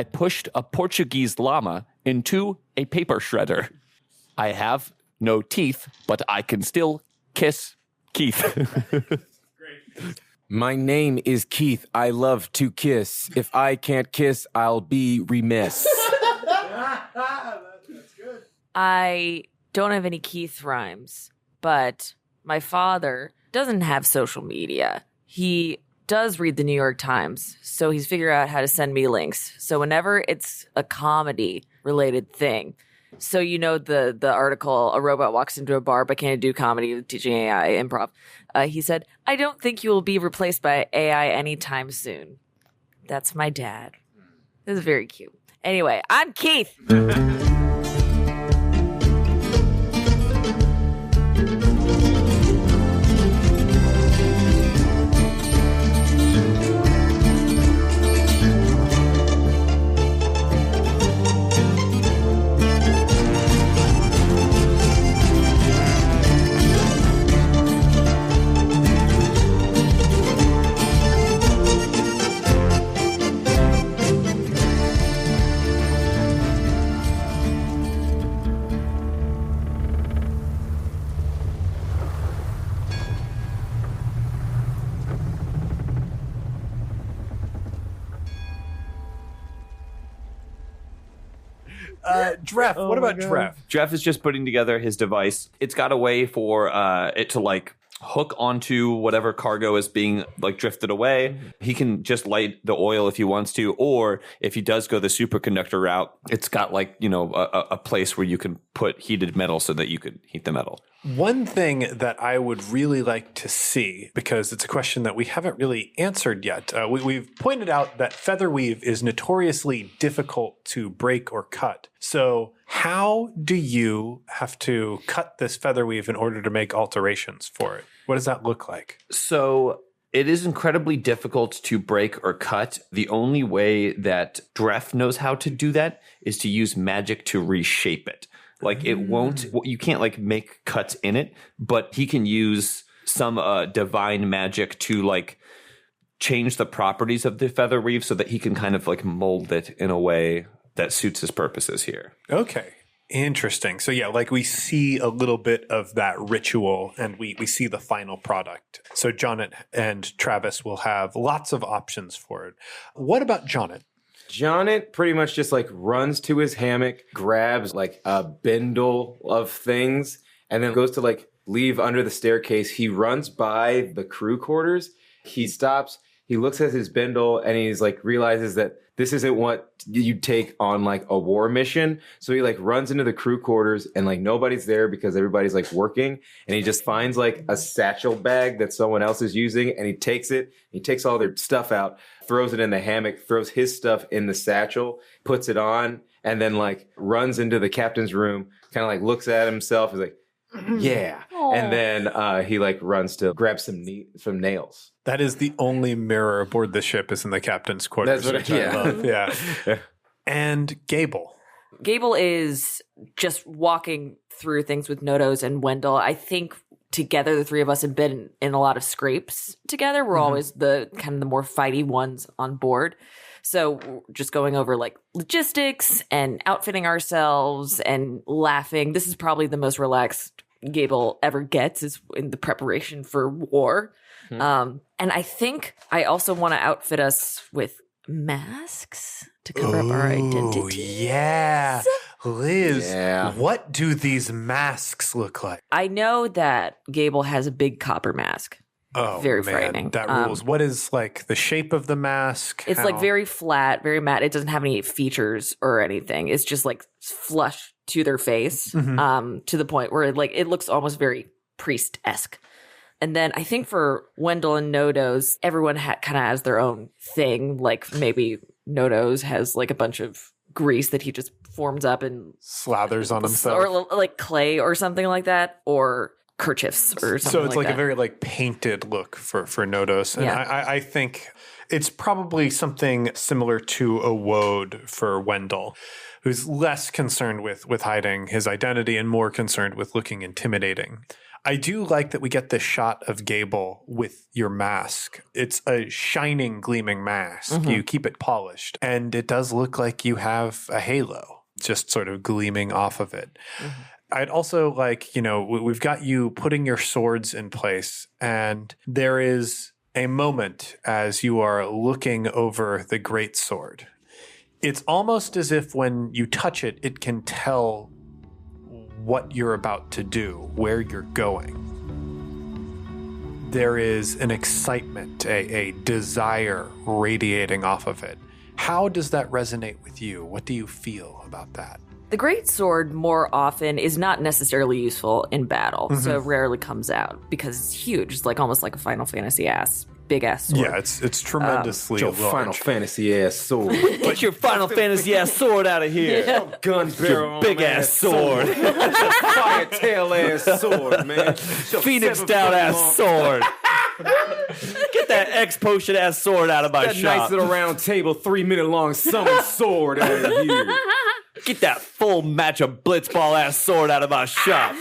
I pushed a Portuguese llama into a paper shredder. I have no teeth, but I can still kiss Keith. Great. My name is Keith. I love to kiss. If I can't kiss, I'll be remiss. That's good. I don't have any Keith rhymes, but my father doesn't have social media. He does read the New York Times, so he's figured out how to send me links. So whenever it's a comedy-related thing, so you know the article, a robot walks into a bar but can't do comedy, teaching AI improv. He said, I don't think you will be replaced by AI anytime soon. That's my dad. This is very cute. Anyway, I'm Keith. Dreff, what about Dreff? Dreff is just putting together his device. It's got a way for it to like hook onto whatever cargo is being like drifted away. He can just light the oil if he wants to, or if he does go the superconductor route, it's got like, you know, a place where you can put heated metal so that you could heat the metal. One thing that I would really like to see, because it's a question that we haven't really answered yet, we've pointed out that featherweave is notoriously difficult to break or cut. So how do you have to cut this featherweave in order to make alterations for it? What does that look like? So it is incredibly difficult to break or cut. The only way that Dreff knows how to do that is to use magic to reshape it. Like it won't, you can't like make cuts in it, but he can use some divine magic to like change the properties of the featherweave so that he can kind of like mold it in a way that suits his purposes here. Okay. Interesting. So yeah, like we see a little bit of that ritual and we see the final product. So Jonnit and Travis will have lots of options for it. What about Jonnit? Jonnit pretty much just like runs to his hammock, grabs like a bindle of things, and then goes to like leave under the staircase. He runs by the crew quarters. He stops. He looks at his bindle and he's like realizes that this isn't what you take on like a war mission. So he like runs into the crew quarters and like nobody's there because everybody's like working. And he just finds like a satchel bag that someone else is using and he takes it. He takes all their stuff out, throws it in the hammock, throws his stuff in the satchel, puts it on, and then like runs into the captain's room, kind of like looks at himself. He's like, yeah. Aww. And then he like runs to grab some nails. That is the only mirror aboard the ship is in the captain's quarters. That's what I love. Yeah. And Gable. Gable is just walking through things with Nodos and Wendell. I think together the three of us have been in a lot of scrapes together. We're always the kind of the more fighty ones on board. So we're just going over like logistics and outfitting ourselves and laughing. This is probably the most relaxed Gable ever gets is in the preparation for war. And I think I also want to outfit us with masks to cover up our identities. Yeah. Liz, what do these masks look like? I know that Gable has a big copper mask. Oh, very man, frightening. That rules. What is like the shape of the mask? It's like very flat, very matte. It doesn't have any features or anything. It's just like flush to their face, to the point where like it looks almost very priest-esque. And then I think for Wendell and Nodos, everyone kind of has their own thing. Like maybe Nodos has like a bunch of grease that he just forms up and slathers on himself, or like clay or something like that, or kerchiefs or something. So it's like a very like painted look for Nodos. And I think it's probably something similar to a woad for Wendell, who's less concerned with hiding his identity and more concerned with looking intimidating. I do like that we get this shot of Gable with your mask. It's a shining, gleaming mask. You keep it polished, and it does look like you have a halo just sort of gleaming off of it. I'd also like, we've got you putting your swords in place, and there is a moment as you are looking over the great sword. It's almost as if when you touch it, it can tell what you're about to do, where you're going. There is an excitement, a desire radiating off of it. How does that resonate with you? What do you feel about that? The great sword more often is not necessarily useful in battle, so it rarely comes out because it's huge. It's like almost like a Final Fantasy big ass sword. Yeah, it's tremendously Your large. Final Fantasy ass sword. Get your Final Fantasy ass sword out of here. Gun barrel, Big ass sword. Fire tail ass sword, man. Phoenix down ass sword. Get that X potion ass sword out of my That shop. nice little round table, 3-minute long summon sword out of here. Get that full match of blitzball ass sword out of my shop.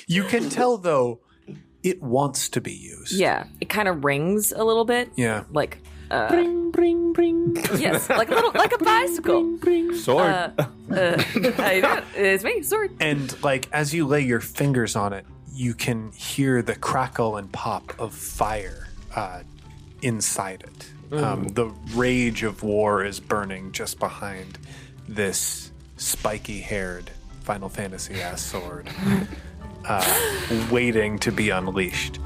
You can tell, though, it wants to be used. Yeah, it kind of rings a little bit. Yeah. Like, Bring, bring, bring. yes, like a bicycle. Sword. How you doing? It's me, sword. And, as you lay your fingers on it, you can hear the crackle and pop of fire inside it. The rage of war is burning just behind this spiky-haired Final Fantasy-ass sword, waiting to be unleashed.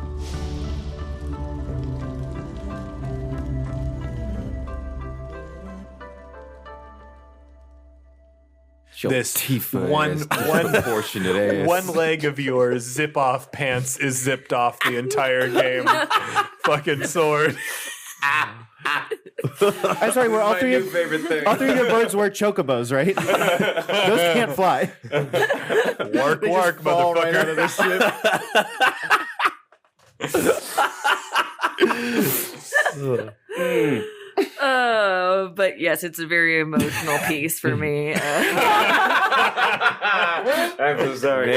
This one leg of yours zip-off pants is zipped off the entire game. Fucking sword. I'm sorry, we're all three of favorite thing. all three of your birds wear chocobos, right? Those can't fly. Work, They work, just fall right out motherfucker. of the ship. But yes, it's a very emotional piece for me. I'm so sorry.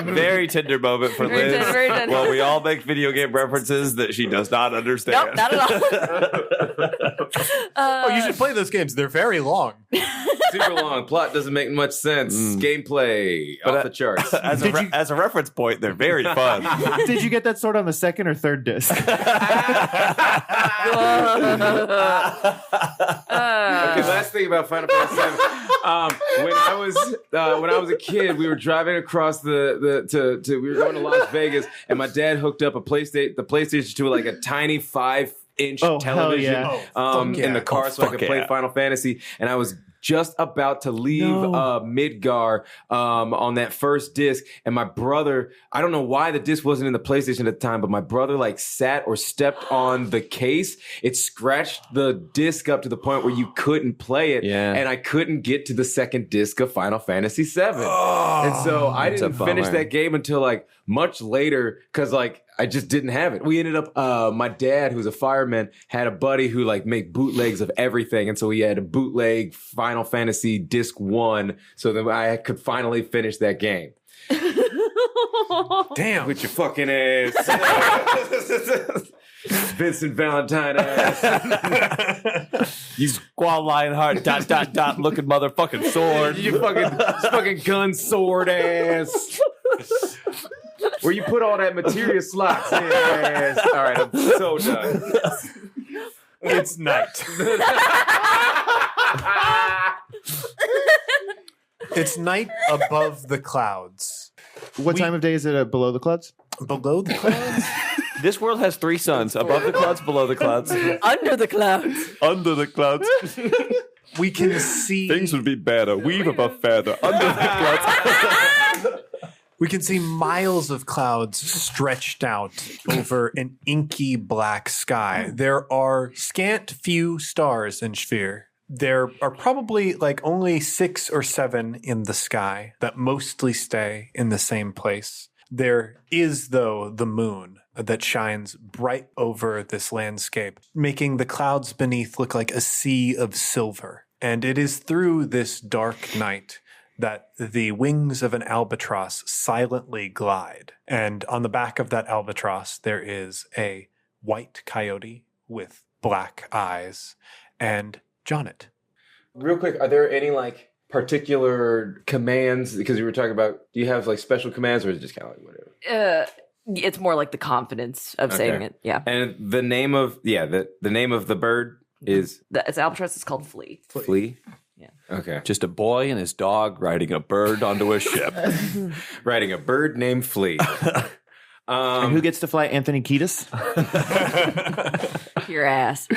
Very tender moment for Very Liz. tender, very tender. Well, we all make video game references that she does not understand. Nope, not at all. You should play those games. They're very long. Super long. Plot doesn't make much sense. Gameplay off the charts. As a reference point, they're very fun. Did you get that sword on the second or third disc? Okay, last thing about Final Fantasy VII. When I was a kid, we were driving across we were going to Las Vegas, and my dad hooked up the PlayStation to like a tiny 5-inch Oh, hell television yeah. in the car, so I could play Final Fantasy. And I was just about to leave Midgar on that first disc, and my brother, I don't know why the disc wasn't in the PlayStation at the time, but my brother sat or stepped on the case. It scratched the disc up to the point where you couldn't play it, and I couldn't get to the second disc of Final Fantasy VII. And so I didn't finish that game until much later, because I just didn't have it. We ended up, my dad, who's a fireman, had a buddy who made bootlegs of everything. And so he had a bootleg Final Fantasy Disc 1 so that I could finally finish that game. Damn. With your fucking ass. Vincent Valentine ass. You squall Lionheart ... looking motherfucking sword. You fucking gun sword ass. Where you put all that materia slots in your ass. All right, I'm so done. It's night. It's night above the clouds. What time of day is it below the clouds? Below the clouds? This world has three suns: above the clouds, below the clouds, Under the clouds. under the clouds. We can see Things would be better. Weave above feather. Under the clouds. we can see miles of clouds stretched out over an inky black sky. There are scant few stars in Sphere. There are probably only 6 or 7 in the sky that mostly stay in the same place. There is, though, the moon that shines bright over this landscape, making the clouds beneath look like a sea of silver. And it is through this dark night that the wings of an albatross silently glide. And on the back of that albatross, there is a white coyote with black eyes and Jonnit. Real quick, are there any like particular commands? Because you were talking about, do you have like special commands, or is it just kind of like whatever? It's more like the confidence of saying it. Yeah. And the name of the name of the bird is It's albatross. It's called Flea. Flea. Yeah. Okay. Just a boy and his dog riding a bird onto a ship. Riding a bird named Flea. And who gets to fly Anthony Kiedis? Your ass.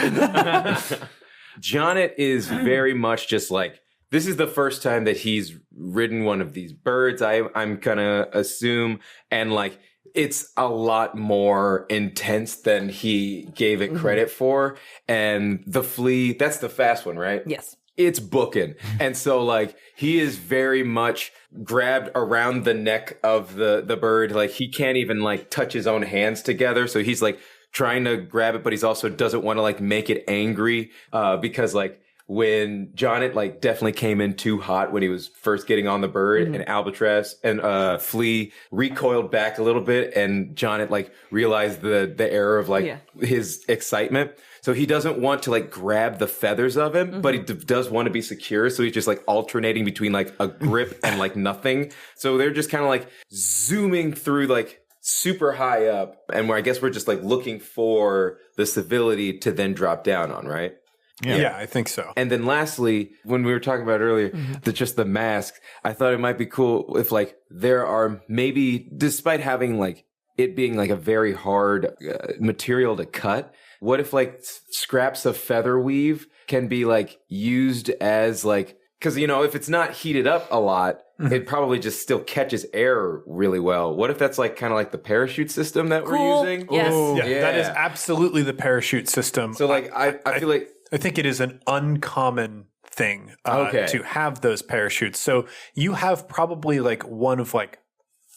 Jonnit is very much just like, this is the first time that he's ridden one of these birds, I'm gonna assume, and like it's a lot more intense than he gave it credit for. And the Flea, that's the fast one, right? Yes. It's booking. And so like he is very much grabbed around the neck of the bird. Like he can't even like touch his own hands together. So he's like trying to grab it, but he's also doesn't want to like make it angry, because like when Jonnit like definitely came in too hot when he was first getting on the bird, and Albatross and Flea recoiled back a little bit, and Jonnit like realized the error of like his excitement. So he doesn't want to like grab the feathers of him, but he does want to be secure. So he's just like alternating between like a grip and like nothing. So they're just kind of like zooming through like super high up, and where I guess we're just like looking for the Civility to then drop down on, right? Yeah, I think so. And then lastly, when we were talking about earlier, just the mask, I thought it might be cool if like there are maybe, despite having like it being like a very hard material to cut, what if like scraps of feather weave can be like used as like, because you know, if it's not heated up a lot, it probably just still catches air really well. What if that's like kind of like the parachute system that we're using? Yes. Yeah, that is absolutely the parachute system. So like I feel like I think it is an uncommon thing to have those parachutes. So you have probably like one of like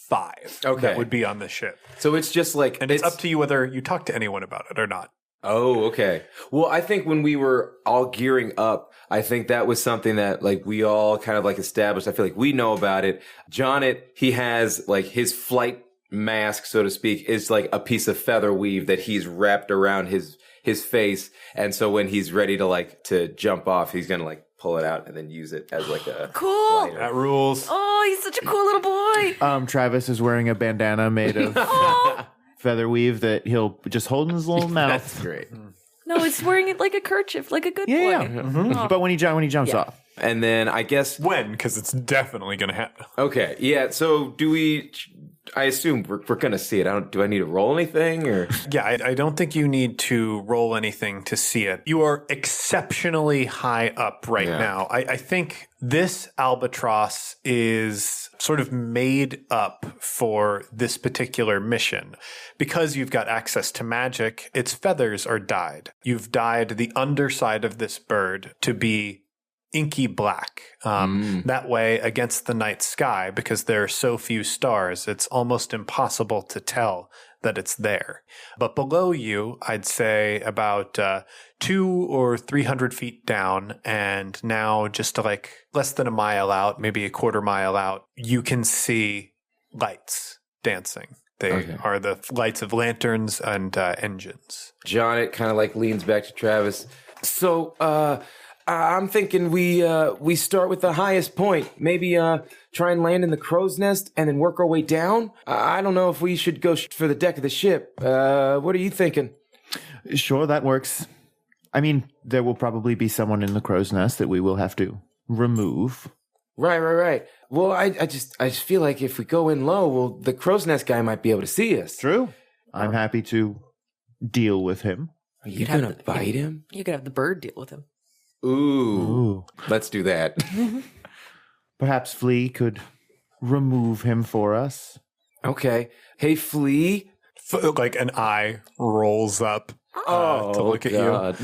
5 that would be on the ship. So it's just like, and it's up to you whether you talk to anyone about it or not. Oh, okay. Well, I think when we were all gearing up, I think that was something that like we all kind of like established. I feel like we know about it. Jonnit, he has like his flight mask, so to speak, is like a piece of feather weave that he's wrapped around his face. And so when he's ready to like to jump off, he's going to like pull it out and then use it as like a cool. glider. That rules. Oh, he's such a cool little boy. Travis is wearing a bandana made of feather weave that he'll just hold in his little mouth. That's great. No, he's wearing it like a kerchief, like a good boy. Yeah. But when he jumps off. And then I guess when, because it's definitely going to happen. Okay, yeah. So do we? I assume we're going to see it. Do I need to roll anything or? Yeah, I don't think you need to roll anything to see it. You are exceptionally high up right now. I think this albatross is sort of made up for this particular mission. Because you've got access to magic, its feathers are dyed. You've dyed the underside of this bird to be inky black. That way, against the night sky, because there are so few stars, it's almost impossible to tell that it's there. But below you, I'd say about 200 or 300 feet down, and now just to like less than a mile out, maybe a quarter mile out, you can see lights dancing. They are the lights of lanterns and engines. Jonnit kind of like leans back to Travis. So, I'm thinking we start with the highest point. Maybe try and land in the crow's nest and then work our way down. I don't know if we should go for the deck of the ship. What are you thinking? Sure, that works. I mean, there will probably be someone in the crow's nest that we will have to remove. Right. Well, I just feel like if we go in low, well, the crow's nest guy might be able to see us. True. I'm happy to deal with him. Are you gonna bite him? You could have the bird deal with him. Ooh. Let's do that. Perhaps Flea could remove him for us. Okay. Hey, Flea. Like an eye rolls up to look at you.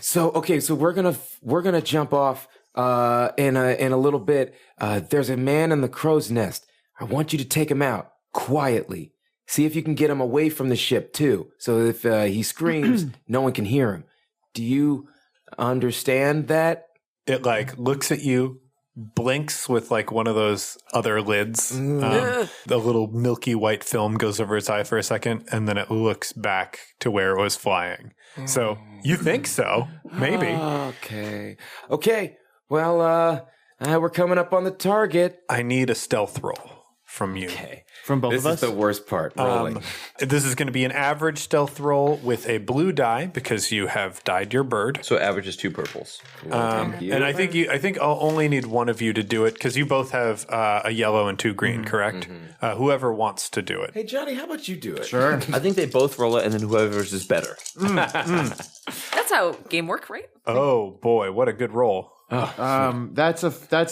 So we're gonna jump off in a little bit. There's a man in the crow's nest. I want you to take him out quietly. See if you can get him away from the ship too. So if he screams, no one can hear him. Do you understand that? It like looks at you blinks with like one of those other lids. The little milky white film goes over its eye for a second, and then it looks back to where it was flying. So you think so? Maybe. Okay. Well, we're coming up on the target. I need a stealth roll from you. Okay. From both This of us? is the worst part. Rolling. This is going to be an average stealth roll with a blue die because you have dyed your bird. So average is 2 purples. Thank you. And I think I'll only need one of you to do it because you both have a yellow and 2 green, correct? Whoever wants to do it. Hey, Johnny, how about you do it? Sure. I think they both roll it, and then whoever's is better. That's how game work, right? Oh boy, what a good roll! That's a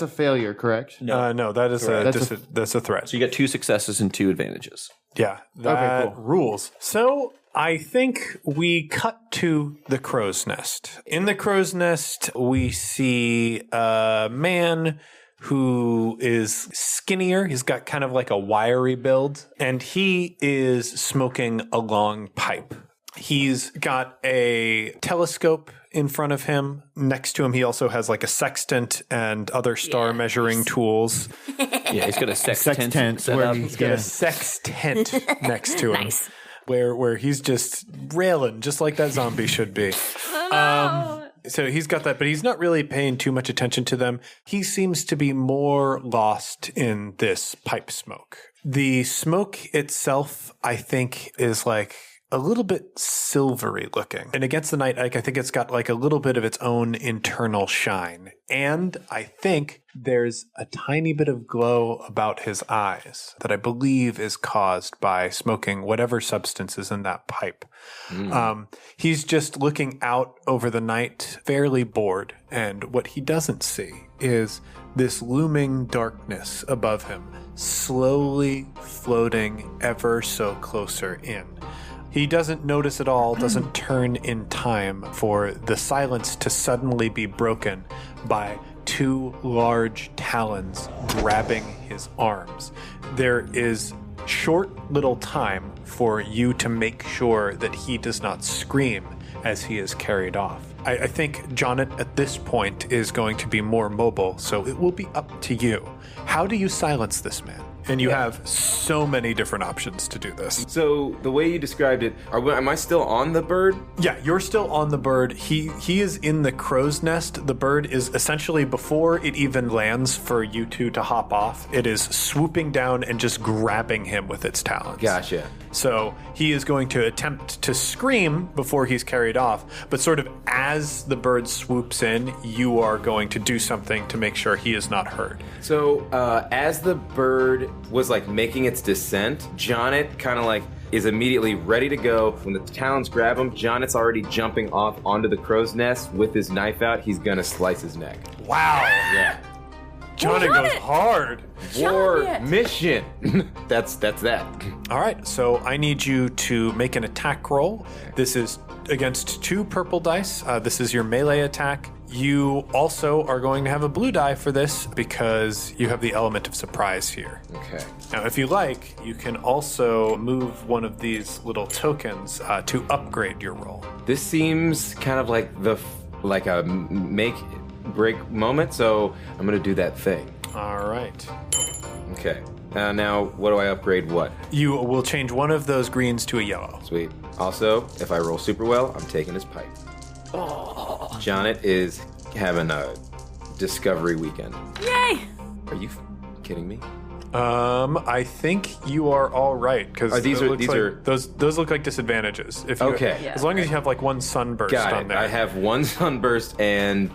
failure, correct? No, that is that's a threat. So you get 2 successes and 2 advantages. Yeah, that cool. rules. So I think we cut to the crow's nest. In the crow's nest, we see a man who is skinnier. He's got kind of like a wiry build, and he is smoking a long pipe. He's got a telescope in front of him. Next to him, he also has like a sextant and other star measuring tools. Yeah, he's got a sextant set where up. he's Got a sextant next to him. Nice. Where he's just railing, just like that zombie should be. So he's got that, but he's not really paying too much attention to them. He seems to be more lost in this pipe smoke. The smoke itself, I think, is like a little bit silvery looking. And against the night, like, I think it's got like a little bit of its own internal shine. And I think there's a tiny bit of glow about his eyes that I believe is caused by smoking whatever substance is in that pipe. He's just looking out over the night, fairly bored. And what he doesn't see is this looming darkness above him, slowly floating ever so closer in. He doesn't notice at all, doesn't turn in time for the silence to suddenly be broken by 2 large talons grabbing his arms. There is short little time for you to make sure that he does not scream as he is carried off. I think Jonnit at this point is going to be more mobile, so it will be up to you. How do you silence this man? And you have so many different options to do this. So the way you described it, am I still on the bird? Yeah, you're still on the bird. He is in the crow's nest. The bird is essentially, before it even lands for you two to hop off, it is swooping down and just grabbing him with its talons. Gotcha. So he is going to attempt to scream before he's carried off, but sort of as the bird swoops in, you are going to do something to make sure he is not heard. So as the bird was like making its descent, Jonnit kind of like is immediately ready to go. When the talons grab him, Jonnit's already jumping off onto the crow's nest with his knife out. He's gonna slice his neck. Wow. Yeah. Jonnit goes hard. War mission. That's that. All right, so I need you to make an attack roll. This is against 2 purple dice. This is your melee attack. You also are going to have a blue die for this because you have the element of surprise here. Okay. Now, if you like, you can also move one of these little tokens to upgrade your roll. This seems kind of like a make break moment, so I'm gonna do that thing. All right. Okay. Now, what do I upgrade? What? You will change one of those greens to a yellow. Sweet. Also, if I roll super well, I'm taking his pipe. Jonnit is having a discovery weekend. Yay! Are you kidding me? I think you are all right because those look like disadvantages. If you, Okay. Yeah. As long as you have like one sunburst Got on it. there. I have 1 sunburst and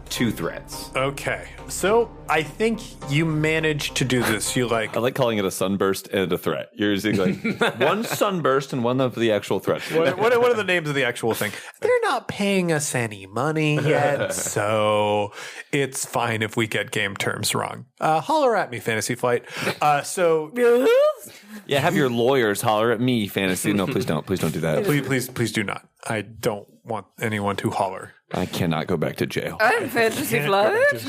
2 threats. Okay, so I think you managed to do this. You like I like calling it a sunburst and a threat. You're using like one sunburst and one of the actual threats. what are the names of the actual thing? They're not paying us any money yet, so it's fine if we get game terms wrong. Holler at me, Fantasy Flight. Yeah, have your lawyers holler at me, fantasy. No, please don't. Please don't do that. Please do not. I don't want anyone to holler. I cannot go back to jail. I'm Fantasy Flight.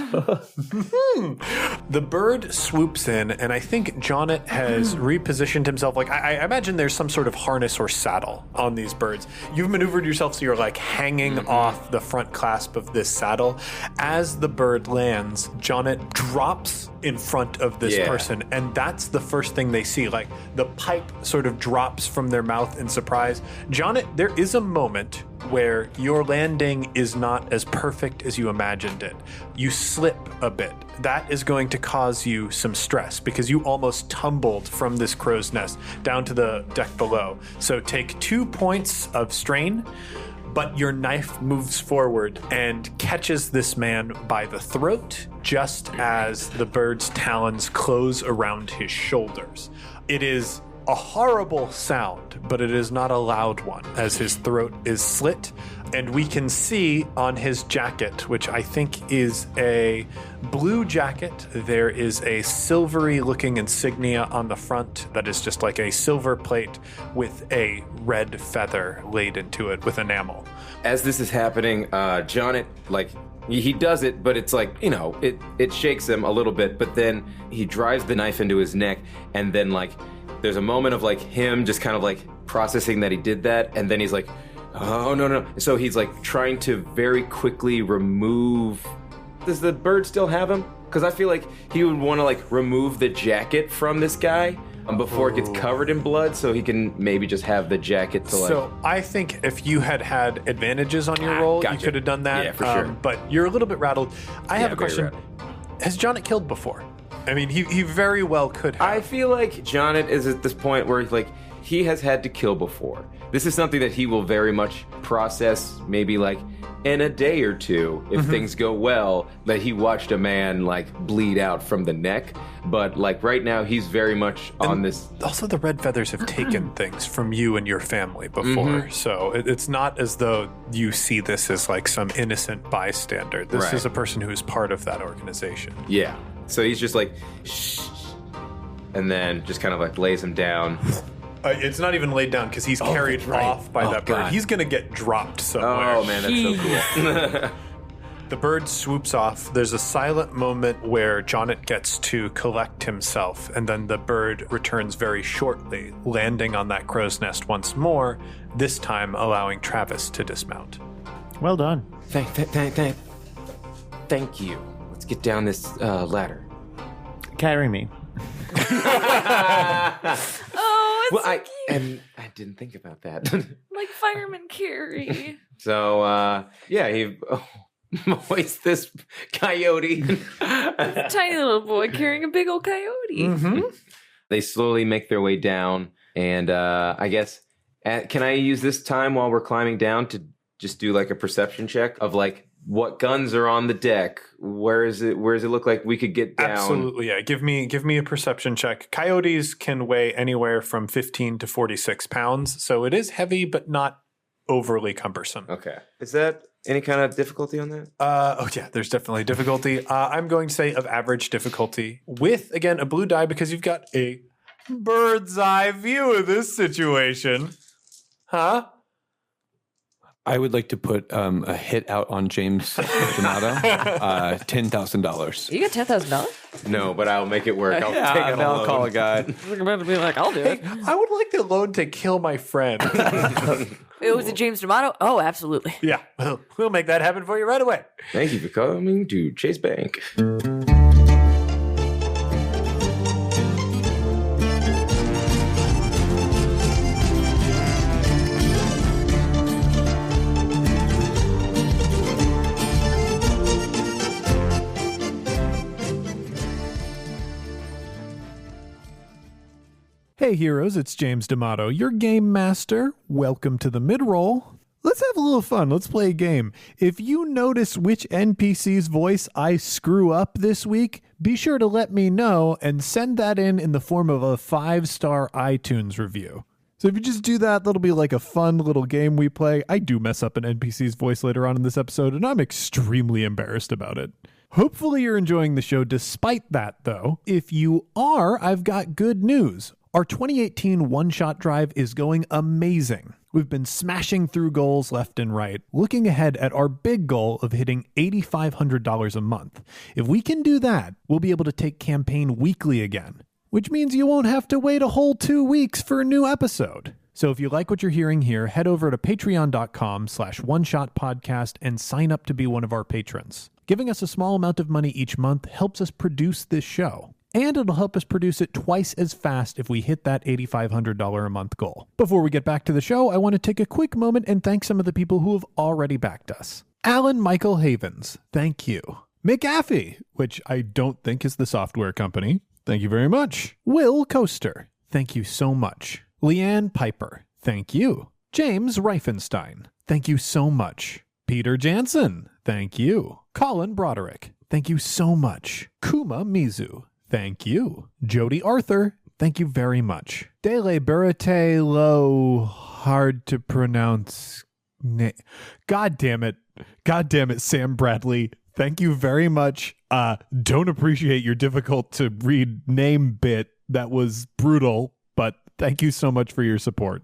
The bird swoops in, and I think Jonnit has repositioned himself. Like, I imagine there's some sort of harness or saddle on these birds. You've maneuvered yourself so you're like hanging off the front clasp of this saddle. As the bird lands, Jonnit drops in front of this person, and that's the first thing they see. Like, the pipe sort of drops from their mouth in surprise. Jonnit, there is a moment where your landing is not as perfect as you imagined it. You slip a bit. That is going to cause you some stress because you almost tumbled from this crow's nest down to the deck below. So take 2 points of strain, but your knife moves forward and catches this man by the throat just as the bird's talons close around his shoulders. It is a horrible sound, but it is not a loud one as his throat is slit. And we can see on his jacket, which I think is a blue jacket, there is a silvery looking insignia on the front that is just like a silver plate with a red feather laid into it with enamel. As this is happening, Jonnit, like, he does it, but it's like, it shakes him a little bit, but then he drives the knife into his neck, and then, like, there's a moment of, like, him just kind of, like, processing that he did that, and then he's like, oh, no. So he's, like, trying to very quickly remove... Does the bird still have him? Because I feel like he would want to, like, remove the jacket from this guy before it gets covered in blood, so he can maybe just have the jacket to, like... So I think if you had advantages on your roll, gotcha. you could have done that. Yeah, for sure. But you're a little bit rattled. I have a very question. rattled. Has Jonnit killed before? I mean, he very well could have. I feel like Jonnit is at this point where, like, he has had to kill before. This is something that he will very much process maybe, like, in a day or two, if things go well, that he watched a man, like, bleed out from the neck. But, like, right now, he's very much on this... Also, the red feathers have taken things from you and your family before. So it's not as though you see this as, like, some innocent bystander. This is a person who is part of that organization. Yeah. So he's just like, shh, and then just kind of, like, lays him down. It's not even laid down because he's carried off by that bird. God. He's going to get dropped somewhere. Oh, man, that's so cool. The bird swoops off. There's a silent moment where Jonnit gets to collect himself, and then the bird returns very shortly, landing on that crow's nest once more, this time allowing Travis to dismount. Well done. Thank you. Let's get down this ladder. Carry me. Oh, it's Well, so cute. I didn't think about that. Like Fireman Carrie. So, he hoists this coyote. Tiny little boy carrying a big old coyote. They slowly make their way down, and I guess, can I use this time while we're climbing down to just do, like, a perception check of, like, what guns are on the deck? Where does it look like we could get down? Absolutely, yeah. Give me a perception check. Coyotes can weigh anywhere from 15 to 46 pounds, so it is heavy, but not overly cumbersome. Okay. Is that any kind of difficulty on that? Yeah, there's definitely difficulty. I'm going to say of average difficulty with, again, a blue die because you've got a bird's eye view of this situation. Huh? I would like to put a hit out on James D'Amato. $10,000. You got $10,000? No, but I'll make it work. I'll take it I'll alone. call a guy. You're about to be like, I'll do it. I would like the loan to kill my friend. It was a James D'Amato? Oh, absolutely. Yeah, we'll make that happen for you right away. Thank you for coming to Chase Bank. Hey heroes, it's James D'Amato, your game master. Welcome to the mid-roll. Let's have a little fun. Let's play a game. If you notice which NPC's voice I screw up this week, be sure to let me know and send that in the form of a 5-star iTunes review. So if you just do that, that'll be like a fun little game we play. I do mess up an NPC's voice later on in this episode, and I'm extremely embarrassed about it. Hopefully you're enjoying the show despite that, though. If you are, I've got good news. Our 2018 one-shot drive is going amazing. We've been smashing through goals left and right, looking ahead at our big goal of hitting $8,500 a month. If we can do that, we'll be able to take campaign weekly again, which means you won't have to wait a whole 2 weeks for a new episode. So if you like what you're hearing here, head over to patreon.com/oneshotpodcast and sign up to be one of our patrons. Giving us a small amount of money each month helps us produce this show. And it'll help us produce it twice as fast if we hit that $8,500 a month goal. Before we get back to the show, I want to take a quick moment and thank some of the people who have already backed us. Alan Michael Havens, thank you. McAfee, which I don't think is the software company, thank you very much. Will Coaster, thank you so much. Leanne Piper, thank you. James Reifenstein, thank you so much. Peter Jansen, thank you. Colin Broderick, thank you so much. Kuma Mizu, thank you. Jody Arthur, thank you very much. Dele Burate Lo, hard to pronounce. God damn it, Sam Bradley. Thank you very much. Don't appreciate your difficult to read name bit. That was brutal, but thank you so much for your support.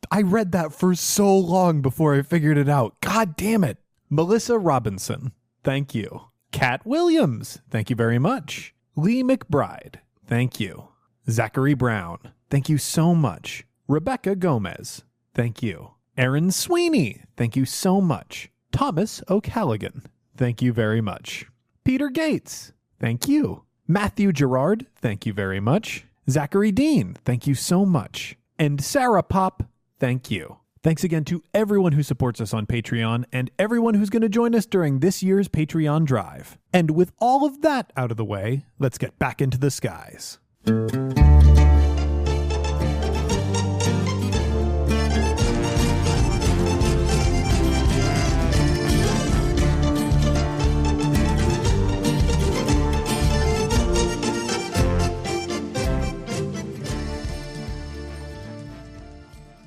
I read that for so long before I figured it out. God damn it. Melissa Robinson, thank you. Kat Williams, thank you very much. Lee McBride, thank you. Zachary Brown, thank you so much. Rebecca Gomez, thank you. Aaron Sweeney, thank you so much. Thomas O'Callaghan, thank you very much. Peter Gates, thank you. Matthew Gerard, thank you very much. Zachary Dean, thank you so much. And Sarah Pop, thank you. Thanks again to everyone who supports us on Patreon and everyone who's going to join us during this year's Patreon drive. And with all of that out of the way, let's get back into the skies.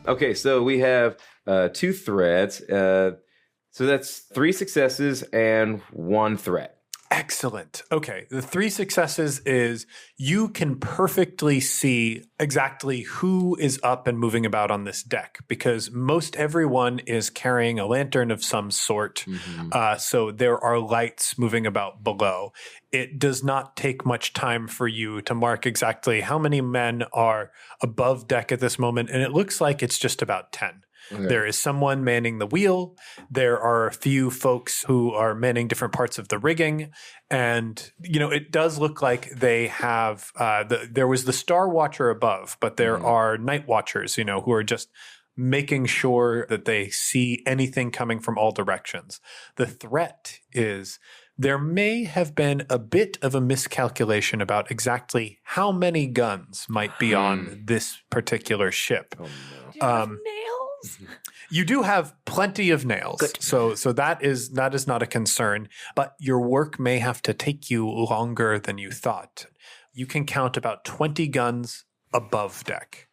Okay, so we have 2 threats. So that's 3 successes and 1 threat. Excellent. Okay. The 3 successes is you can perfectly see exactly who is up and moving about on this deck because most everyone is carrying a lantern of some sort. Mm-hmm. So there are lights moving about below. It does not take much time for you to mark exactly how many men are above deck at this moment. And it looks like it's just about 10. Okay. There is someone manning the wheel. There are a few folks who are manning different parts of the rigging. And, you know, it does look like they have there was the Star Watcher above, but there are night watchers, you know, who are just making sure that they see anything coming from all directions. The threat is there may have been a bit of a miscalculation about exactly how many guns might be on this particular ship. Do you have nails? You do have plenty of nails. Good. So that is not a concern, but your work may have to take you longer than you thought. You can count about 20 guns above deck.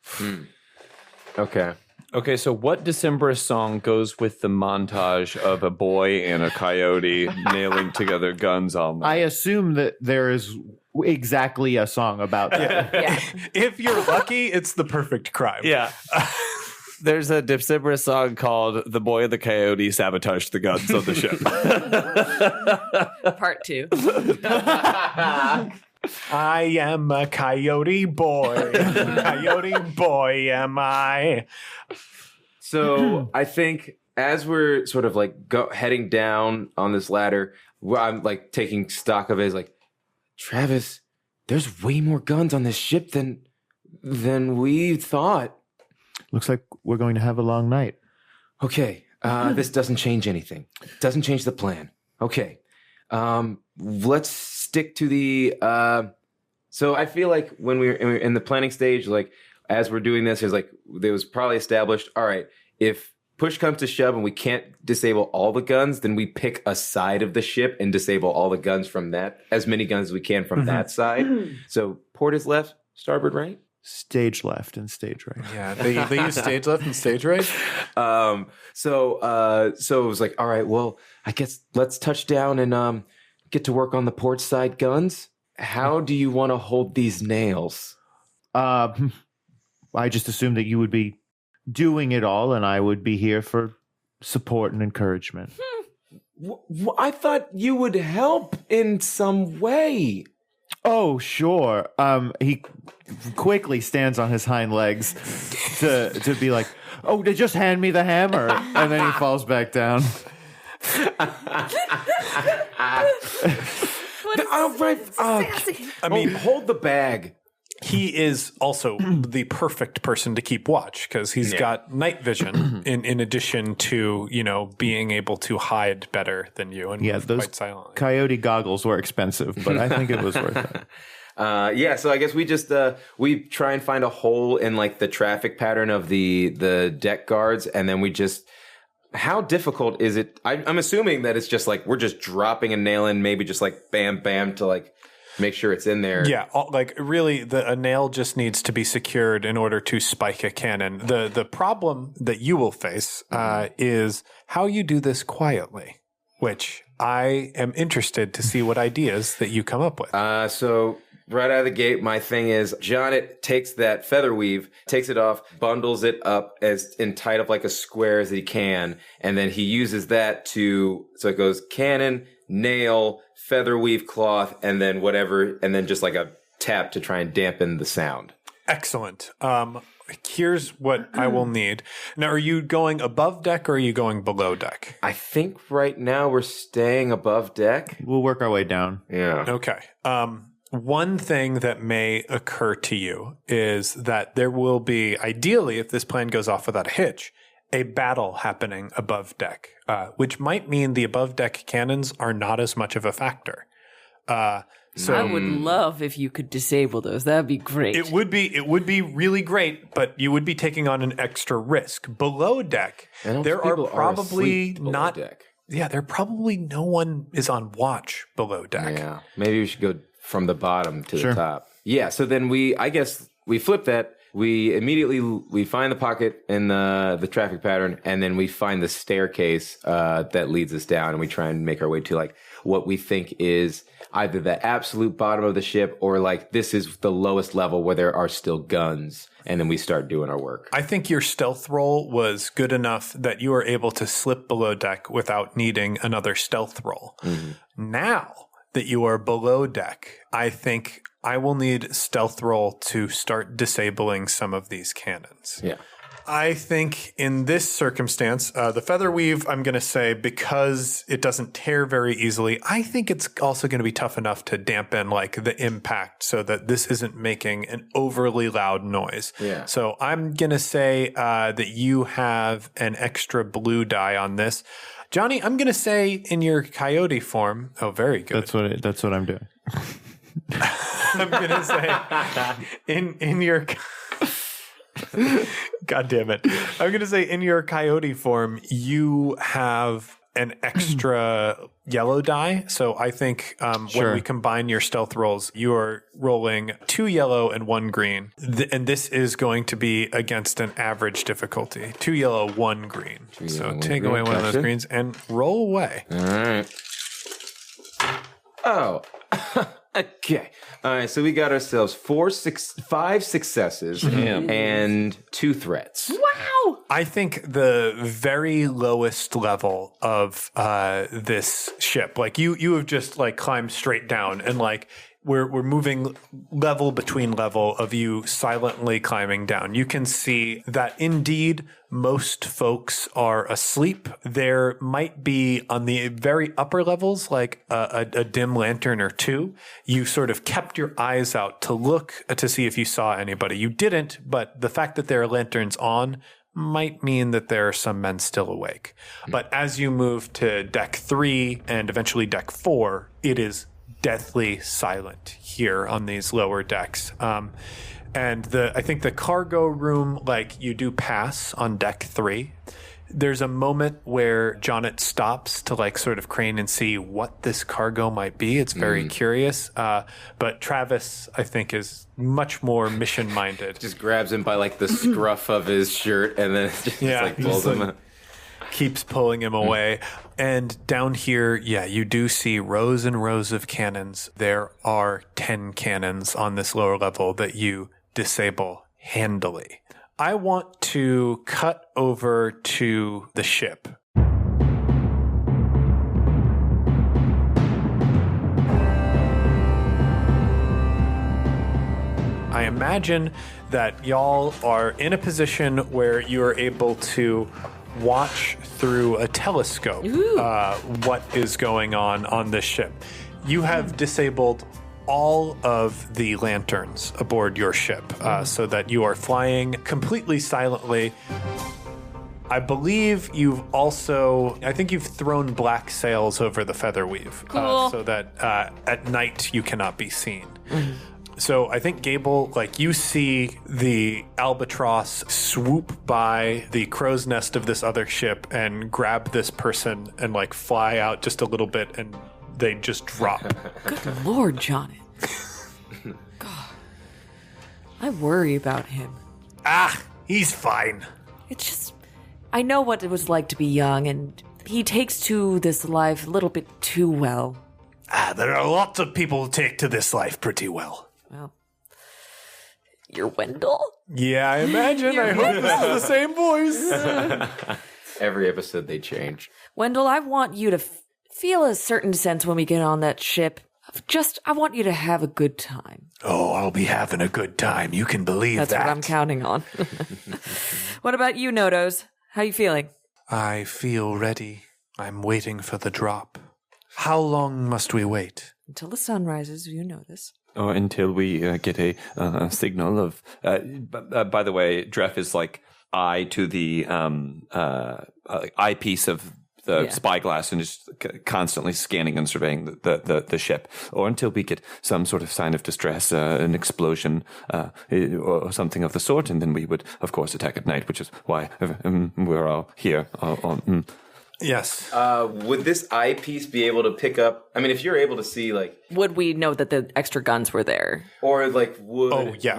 Okay. Okay, so what Decemberist song goes with the montage of a boy and a coyote nailing together guns all night? I assume that there is exactly a song about that. Yeah. If you're lucky, it's the perfect crime. Yeah. There's a Decemberist song called The Boy and the Coyote Sabotaged the Guns on the Ship. Part 2. I am a coyote boy. Coyote boy am I. So I think as we're sort of like heading down on this ladder, I'm like taking stock of it as like, Travis, there's way more guns on this ship than we thought. Looks like we're going to have a long night. Okay, this doesn't change anything. Doesn't change the plan. Okay, let's stick to the. So I feel like when we're in the planning stage, like as we're doing this, it was probably established. All right, if push comes to shove and we can't disable all the guns, then we pick a side of the ship and disable all the guns from that, as many guns as we can from that side. So port is left, starboard right. Stage left and stage right. Yeah, they use stage left and stage right. So it was like, all right, well, I guess let's touch down and get to work on the port side guns. How do you want to hold these nails? I just assumed that you would be doing it all, and I would be here for support and encouragement. I thought you would help in some way. Oh, sure. He quickly stands on his hind legs to be like, oh, just hand me the hammer. And then he falls back down. I mean, hold the bag. He is also the perfect person to keep watch because he's got night vision in addition to, being able to hide better than you and move those quite silently. coyote goggles were expensive, but I think it was worth it. So I guess we just we try and find a hole in like the traffic pattern of the deck guards, and then we just. How difficult is it? I'm assuming that it's just like we're just dropping a nail in, maybe just like bam, bam to like make sure it's in there. Yeah, really, a nail just needs to be secured in order to spike a cannon. The problem that you will face is how you do this quietly, which I am interested to see what ideas that you come up with. So right out of the gate, my thing is Jonnit takes that feather weave, takes it off, bundles it up as in tight up like a square as he can, and then he uses that so it goes cannon, nail, feather weave cloth, and then whatever, and then just like a tap to try and dampen the sound. Excellent. Here's what I will need. Now, are you going above deck or are you going below deck? I think right now we're staying above deck. We'll work our way down. Yeah. Okay. One thing that may occur to you is that there will be, ideally, if this plan goes off without a hitch, a battle happening above deck, which might mean the above deck cannons are not as much of a factor. So I would love if you could disable those. That'd be great. It would be really great, but you would be taking on an extra risk. Below deck, there are probably not. Deck. Yeah, there probably no one is on watch below deck. Yeah, maybe we should go from the bottom to the top. Yeah, so then I guess we flip that. We immediately find the pocket in the traffic pattern, and then we find the staircase that leads us down, and we try and make our way to like what we think is either the absolute bottom of the ship or like this is the lowest level where there are still guns, and then we start doing our work. I think your stealth roll was good enough that you were able to slip below deck without needing another stealth roll. Mm-hmm. Now that you are below deck, I think I will need stealth roll to start disabling some of these cannons. Yeah. I think in this circumstance, the feather weave, I'm going to say, because it doesn't tear very easily, I think it's also going to be tough enough to dampen like the impact so that this isn't making an overly loud noise. Yeah. So I'm going to say that you have an extra blue die on this. Johnny, I'm going to say in your coyote form. Oh, very good. That's what I'm doing. I'm going to say in your God damn it. I'm going to say in your coyote form, you have an extra yellow die. So I think when we combine your stealth rolls, you are rolling 2 yellow and 1 green. And this is going to be against an average difficulty. 2 yellow, 1 green. So take away one of those greens and roll away. All right. Oh, okay. All right. So we got ourselves 5 successes and 2 threats. Wow. I think the very lowest level of this ship, like you have just like climbed straight down, and like we're moving level between level of you silently climbing down. You can see that indeed most folks are asleep. There might be on the very upper levels like a dim lantern or two. You sort of kept your eyes out to look to see if you saw anybody. You didn't, but the fact that there are lanterns on might mean that there are some men still awake. But as you move to deck 3 and eventually deck 4, it is deathly silent here on these lower decks. And I think the cargo room, like you do pass on deck 3. There's a moment where Jonnit stops to like sort of crane and see what this cargo might be. It's very curious. But Travis, I think, is much more mission-minded. Just grabs him by like the scruff of his shirt and then just like pulls him up. Keeps pulling him away. And down here, you do see rows and rows of cannons. There are 10 cannons on this lower level that you disable handily. I want to cut over to the ship. I imagine that y'all are in a position where you are able to watch through a telescope what is going on this ship. You have disabled all of the lanterns aboard your ship so that you are flying completely silently. I believe I think you've thrown black sails over the Featherweave so that at night you cannot be seen. So I think, Gable, you see the albatross swoop by the crow's nest of this other ship and grab this person and fly out just a little bit, and they just drop. Good Lord, Jonnit. God, I worry about him. He's fine. It's just, I know what it was like to be young, and he takes to this life a little bit too well. There are lots of people who take to this life pretty well. Well, you're Wendell? Yeah, I imagine. I hope this is the same voice. Every episode they change. Wendell, I want you to feel a certain sense when we get on that ship. I want you to have a good time. Oh, I'll be having a good time. You can believe that. That's what I'm counting on. What about you, Nodos? How you feeling? I feel ready. I'm waiting for the drop. How long must we wait? Until the sun rises, you know this. Or until we get a signal of. By the way, Dref is eye to the eyepiece of the spyglass and is constantly scanning and surveying the ship. Or until we get some sort of sign of distress, an explosion, or something of the sort, and then we would, of course, attack at night, which is why we're all here. Yes. Would this eyepiece be able to pick up? I mean, if you're able to see, would we know that the extra guns were there? Or would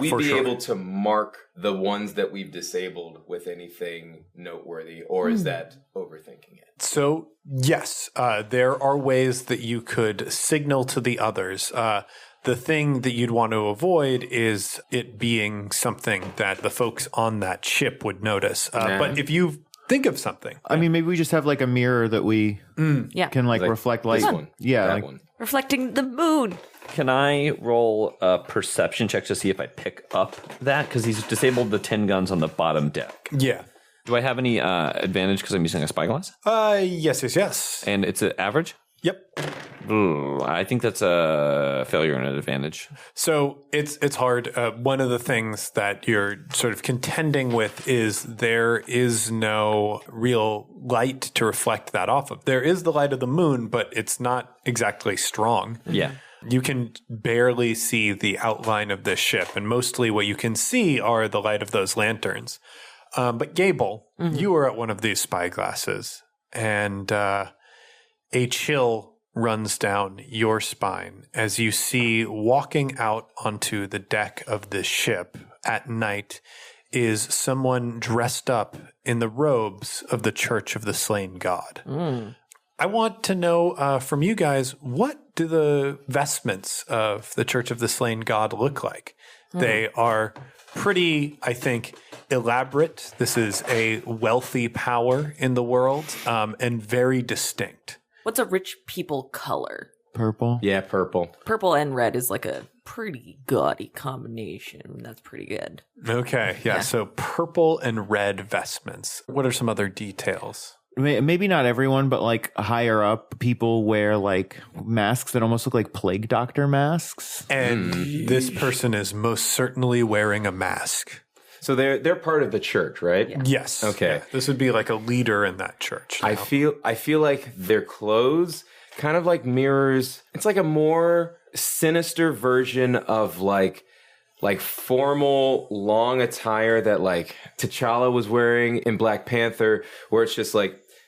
we be sure. able to mark the ones that we've disabled with anything noteworthy, or is that overthinking it? So, yes, there are ways that you could signal to the others. The thing that you'd want to avoid is it being something that the folks on that ship would notice. But if you think of something. I mean, maybe we just have a mirror that we can reflect light. This one. Yeah. That one. Reflecting the moon. Can I roll a perception check to see if I pick up that? Because he's disabled the 10 guns on the bottom deck. Yeah. Do I have any advantage because I'm using a spyglass? Yes. And it's an average? Yep. Ooh, I think that's a failure and an advantage. So it's hard. One of the things that you're sort of contending with is there is no real light to reflect that off of. There is the light of the moon, but it's not exactly strong. Yeah. You can barely see the outline of this ship, and mostly what you can see are the light of those lanterns. But Gable, you are at one of these spyglasses, and a chill runs down your spine as you see walking out onto the deck of this ship at night is someone dressed up in the robes of the Church of the Slain God. I want to know from you guys, what do the vestments of the Church of the Slain God look like? They are pretty, I think, elaborate. This is a wealthy power in the world, and very distinct. What's a rich people color? Purple. Yeah, purple. Purple and red is a pretty gaudy combination. That's pretty good. Okay, yeah. So purple and red vestments. What are some other details? Maybe not everyone, but higher up, people wear masks that almost look like plague doctor masks. And this person is most certainly wearing a mask. So they're part of the church, right? Yeah. Yes. Okay. Yeah. This would be a leader in that church. I feel like their clothes kind of mirrors. It's a more sinister version of formal long attire that T'Challa was wearing in Black Panther, where it's just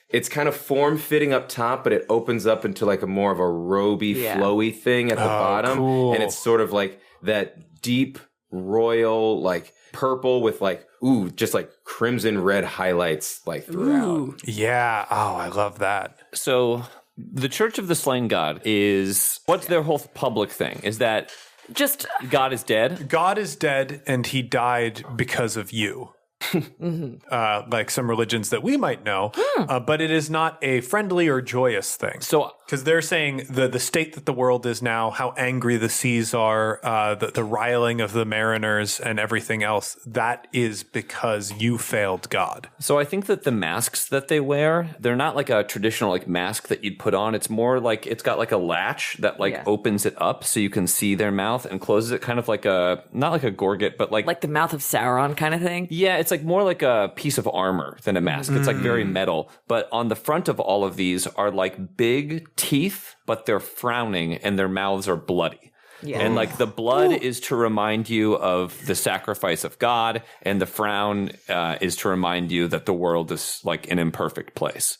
it's kind of form fitting up top, but it opens up into a more of a roby, flowy thing at the bottom, cool. And it's sort of that deep royal purple with just crimson red highlights throughout. Ooh. Yeah. Oh, I love that. So the Church of the Slain God is, what's their whole public thing? Is that just God is dead? God is dead and he died because of you. like some religions that we might know, but it is not a friendly or joyous thing. So, because they're saying the state that the world is now, how angry the seas are, the riling of the mariners and everything else, that is because you failed God. So I think that the masks that they wear, they're not like a traditional like mask that you'd put on. It's more like it's got like a latch that like opens it up so you can see their mouth and closes it, kind of like a, not like a gorget, but like the mouth of Sauron kind of thing. Yeah, it's like more like a piece of armor than a mask. It's like very metal. But on the front of all of these are like big teeth, but they're frowning and their mouths are bloody. Yeah. And like the blood is to remind you of the sacrifice of God, and the frown is to remind you that the world is like an imperfect place.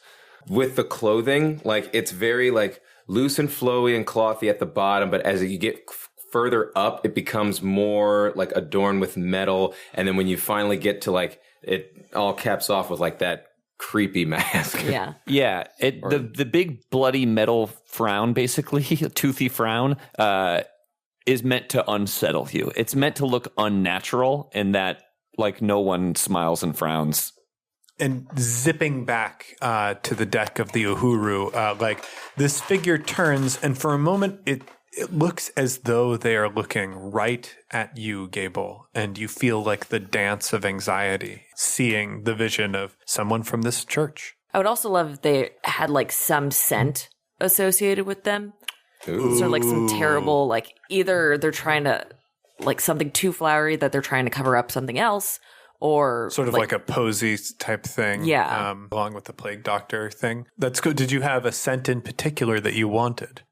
With the clothing, like it's very like loose and flowy and clothy at the bottom, but as you get further up, it becomes more like adorned with metal. And then when you finally get to like, it all caps off with like that creepy mask. Yeah. Yeah. The big bloody metal frown, basically, a toothy frown, is meant to unsettle you. It's meant to look unnatural, and that like no one smiles and frowns. And zipping back to the deck of the Uhuru, like this figure turns, and for a moment it looks as though they are looking right at you, Gable, and you feel like the dance of anxiety, seeing the vision of someone from this church. I would also love if they had like some scent associated with them. Ooh. So like some terrible, like either they're trying to, like something too flowery that they're trying to cover up something else, or sort of like a posy type thing. Yeah. Along with the plague doctor thing. That's good. Did you have a scent in particular that you wanted?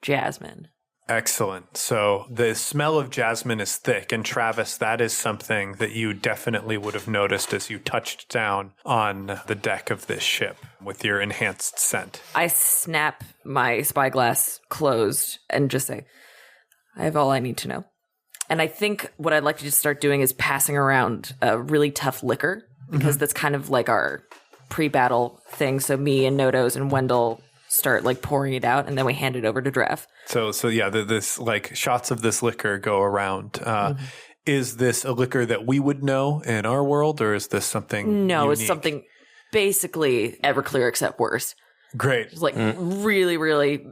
Jasmine. Excellent. So the smell of jasmine is thick, and Travis, that is something that you definitely would have noticed as you touched down on the deck of this ship with your enhanced scent. I snap my spyglass closed and just say, I have all I need to know. And I think what I'd like to just start doing is passing around a really tough liquor, because that's kind of like our pre-battle thing. So me and Nodos and Wendell start like pouring it out, and then we hand it over to Drev. So yeah, this like shots of this liquor go around. Is this a liquor that we would know in our world, or is this something No, unique? It's something basically Everclear except worse. Great. It's like really, really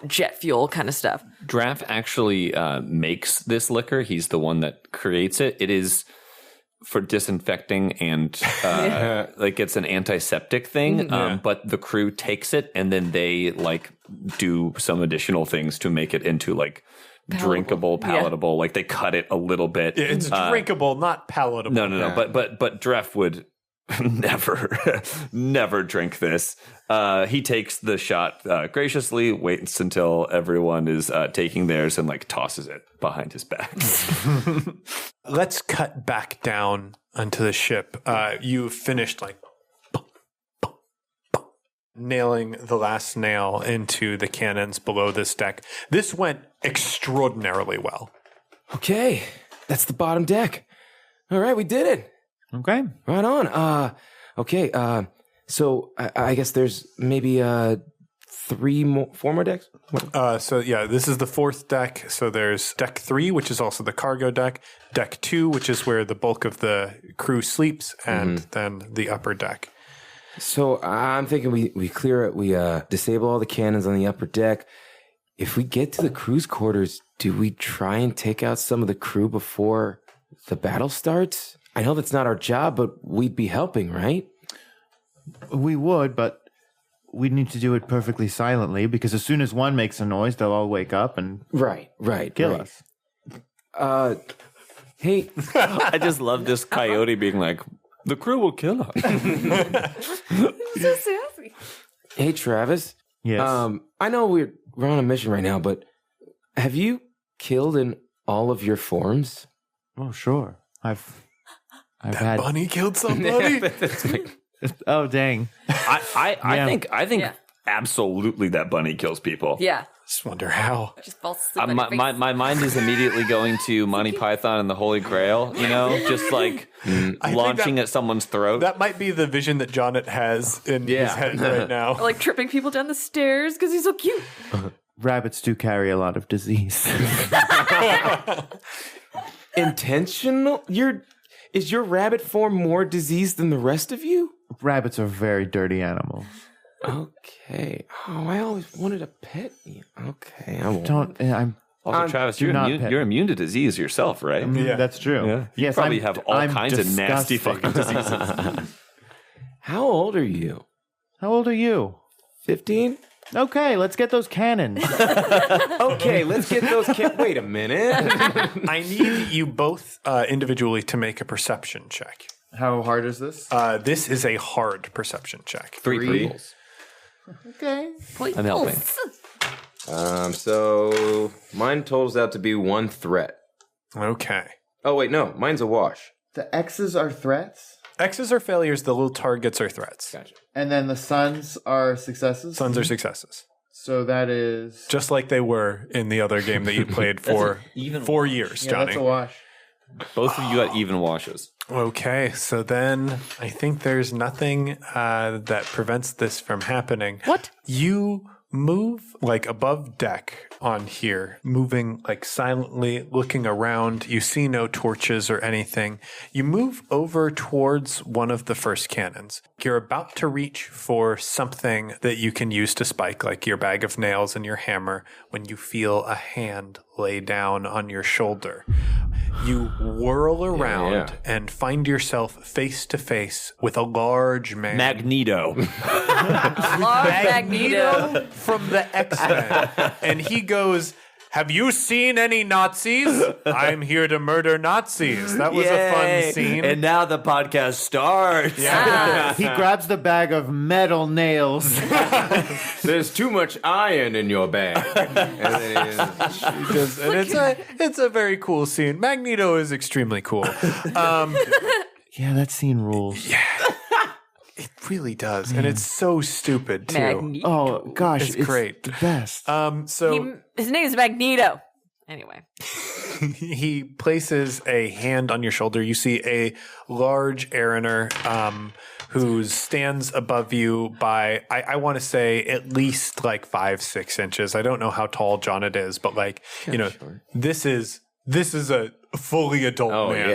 jet fuel kind of stuff. Draff actually makes this liquor. He's the one that creates it. It is for disinfecting and like it's an antiseptic thing. But the crew takes it and then they like do some additional things to make it into like drinkable, palatable. Like they cut it a little bit. Yeah, it's drinkable, not palatable. No. But Dreff would never drink this. He takes the shot graciously, waits until everyone is taking theirs, and like tosses it behind his back. Let's cut back down onto the ship. You finished like nailing the last nail into the cannons below this deck. This went extraordinarily well. Okay, that's the bottom deck. All right, we did it. Okay. Right on. Okay. So I guess there's maybe 4 more decks. So yeah, this is the 4th deck. So there's deck 3, which is also the cargo deck. Deck 2, which is where the bulk of the crew sleeps, and then the upper deck. So I'm thinking we clear it. We disable all the cannons on the upper deck. If we get to the crew's quarters, do we try and take out some of the crew before the battle starts? I know that's not our job, but we'd be helping, right? We would, but we need to do it perfectly silently, because as soon as one makes a noise, they'll all wake up and kill us. Hey, I just love this coyote being like, the crew will kill us. So sassy. Hey, Travis. Yes. I know we're on a mission right now, but have you killed in all of your forms? Oh, sure. I've That had. bunny killed somebody? Oh, dang. I think absolutely that bunny kills people. Yeah. Just wonder how. Just falls asleep on your face. My mind is immediately going to Monty Python and the Holy Grail, you know, just like launching at someone's throat. That might be the vision that Jonnit has in his head right now. Or like tripping people down the stairs because he's so cute. Rabbits do carry a lot of disease. Intentional? Is your rabbit form more diseased than the rest of you? Rabbits are very dirty animals. Okay. Oh, I always wanted a pet. Okay, I won't. Don't. I'm. Also, Travis, do not pet. you're immune to disease yourself, right? Yeah. That's true. Yeah. You Yes, probably I'm- have all I'm kinds of nasty disgusting. fucking diseases. How old are you? How old are you? 15? Okay, let's get those cannons. Okay, let's get those Wait a minute. I need you both individually to make a perception check. How hard is this? This is a hard perception check. Three. Okay. I'm helping. So mine totals out to be 1 threat. Okay. Oh, wait, no. Mine's a wash. The X's are threats, X's are failures, the little targets are threats. Gotcha. and then the suns are successes. Suns are successes. So that is. Just like they were in the other game that you played for even 4 years, Yeah, Johnny. that's a wash. Both of you got even washes. Okay, so then I think there's nothing that prevents this from happening. What? You move like above deck on here, moving like silently, looking around. You see no torches or anything. You move over towards one of the first cannons. You're about to reach for something that you can use to spike, like your bag of nails and your hammer, when you feel a hand lay down on your shoulder. You whirl around and find yourself face to face with a large man. Magneto. Large Magneto. From the X-Men. And he goes, "Have you seen any Nazis? I'm here to murder Nazis." That was a fun scene. And now the podcast starts. He grabs the bag of metal nails. There's too much iron in your bag. And then It's a very cool scene. Magneto is extremely cool. Yeah, that scene rules. It really does. And it's so stupid too. Magneto. Oh gosh, It's great. The best. So His name is Magneto. Anyway. he places a hand on your shoulder. You see a large Ariner who stands above you by, I want to say, at least like 5-6 inches. I don't know how tall Jonnit is, but like, this is a fully adult man.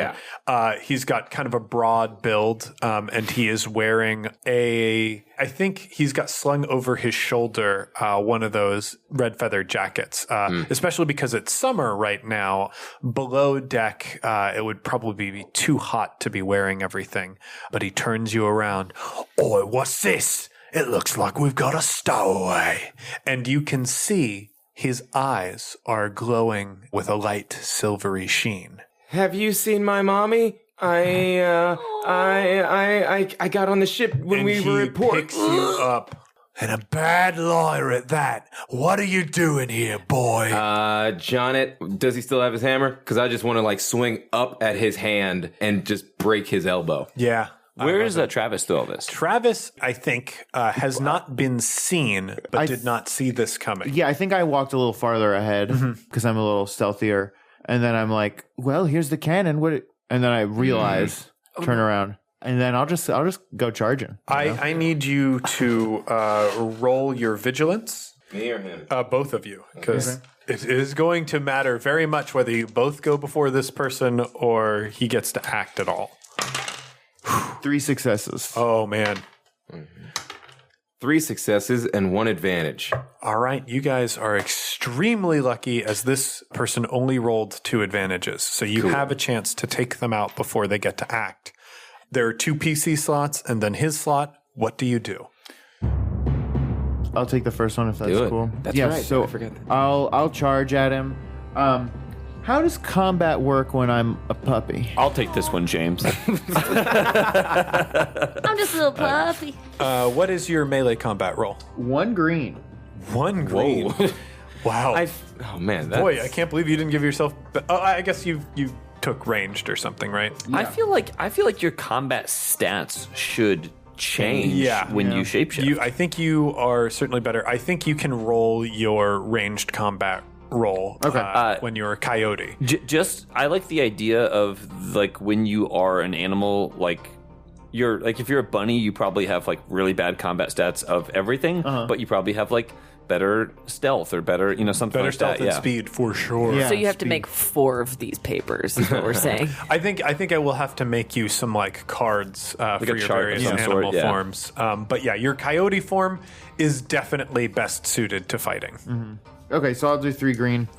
yeah. He's got kind of a broad build, and he is wearing I think he's got slung over his shoulder one of those red feather jackets, especially because it's summer right now. Below deck, it would probably be too hot to be wearing everything. But he turns you around. "Oi, what's this? It looks like we've got a stowaway." And you can see his eyes are glowing with a light silvery sheen. have you seen my mommy? I got on the ship when And we were he at port. picks you up. "And a bad liar at that. What are you doing here, boy?" Jonnit, does he still have his hammer? Because I just want to like swing up at his hand and just break his elbow. Yeah. Where is Travis through all this? Travis, I think, has not been seen, but did not see this coming. Yeah, I think I walked a little farther ahead because I'm a little stealthier, and then I'm like, "Well, here's the cannon." And then I realize, turn around, and then I'll just go charging. I need you to roll your vigilance, Me or him? both of you, because it is going to matter very much whether you both go before this person or he gets to act at all. 3 successes. Oh, man. 3 successes and 1 advantage. All right, you guys are extremely lucky as this person only rolled 2 advantages. So you have a chance to take them out before they get to act. There are 2 PC slots and then his slot. What do you do? I'll take the first one if that's Do it. cool. That's yeah, right. So I forgot that. I'll charge at him. How does combat work when I'm a puppy? I'll take this one, James. I'm just a little puppy. What is your melee combat roll? 1 green. 1 green. Whoa. Wow. Oh man, that's... Boy, I can't believe you didn't give yourself. Oh, I guess you took ranged or something, right? I feel like your combat stats should change when you shapeshift. I think you are certainly better. I think you can roll your ranged combat roll when you're a coyote. I like the idea of like when you are an animal, like you're like if you're a bunny, you probably have like really bad combat stats of everything, but you probably have like better stealth or better, something Better like stealth that. and speed for sure. Yeah. So you have to speed. make 4 of these papers, is what we're saying. I think I will have to make you some like cards for a your chart of various some animal sort, yeah. forms. But yeah, your coyote form is definitely best suited to fighting. Okay, so I'll do 3 green.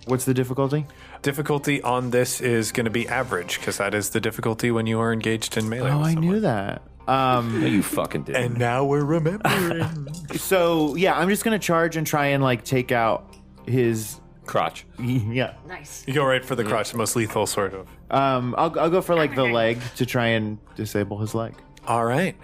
What's the difficulty? Difficulty on this is going to be average because that is the difficulty when you are engaged in melee. Oh, with I someone. knew that. No, you fucking did. And now we're remembering. So yeah, I'm just gonna charge and try and like take out his. Crotch. Yeah. Nice. You go right for the crotch, the most lethal sort of. I'll go for like the leg to try and disable his leg. All right.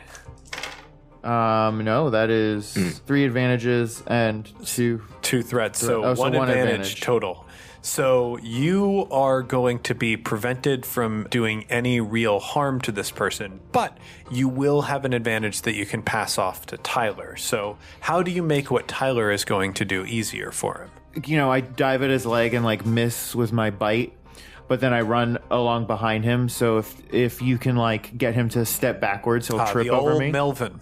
No, that is 3 advantages and 2. 2 threats, so Oh, so one one advantage advantage. total. So you are going to be prevented from doing any real harm to this person, but you will have an advantage that you can pass off to Tyler. So how do you make what Tyler is going to do easier for him? I dive at his leg and like miss with my bite, but then I run along behind him. So if you can like get him to step backwards, he'll trip the over old me. Melvin.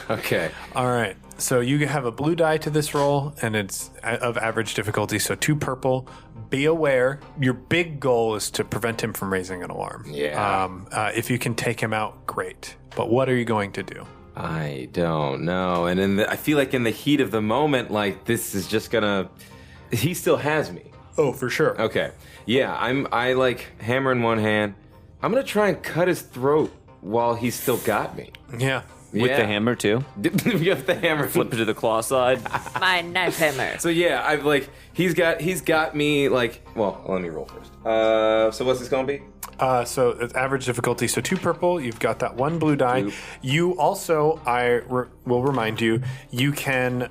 Okay. All right. So you have a blue die to this roll, and it's of average difficulty, so 2 purple. Be aware, your big goal is to prevent him from raising an alarm. Yeah. If you can take him out, great. But what are you going to do? I don't know. And I feel like in the heat of the moment, like this is just gonna. He still has me. Oh, for sure. Okay. Yeah. I like hammer in one hand. I'm gonna try and cut his throat while he's still got me. Yeah. With the hammer, too. You have the hammer. Flip it to the claw side. My knife hammer. So yeah, I've like he's got me like. Well, let me roll first. So what's this gonna be? So it's average difficulty, so 2 purple. You've got that 1 blue die. Oop. You also, will remind you, you can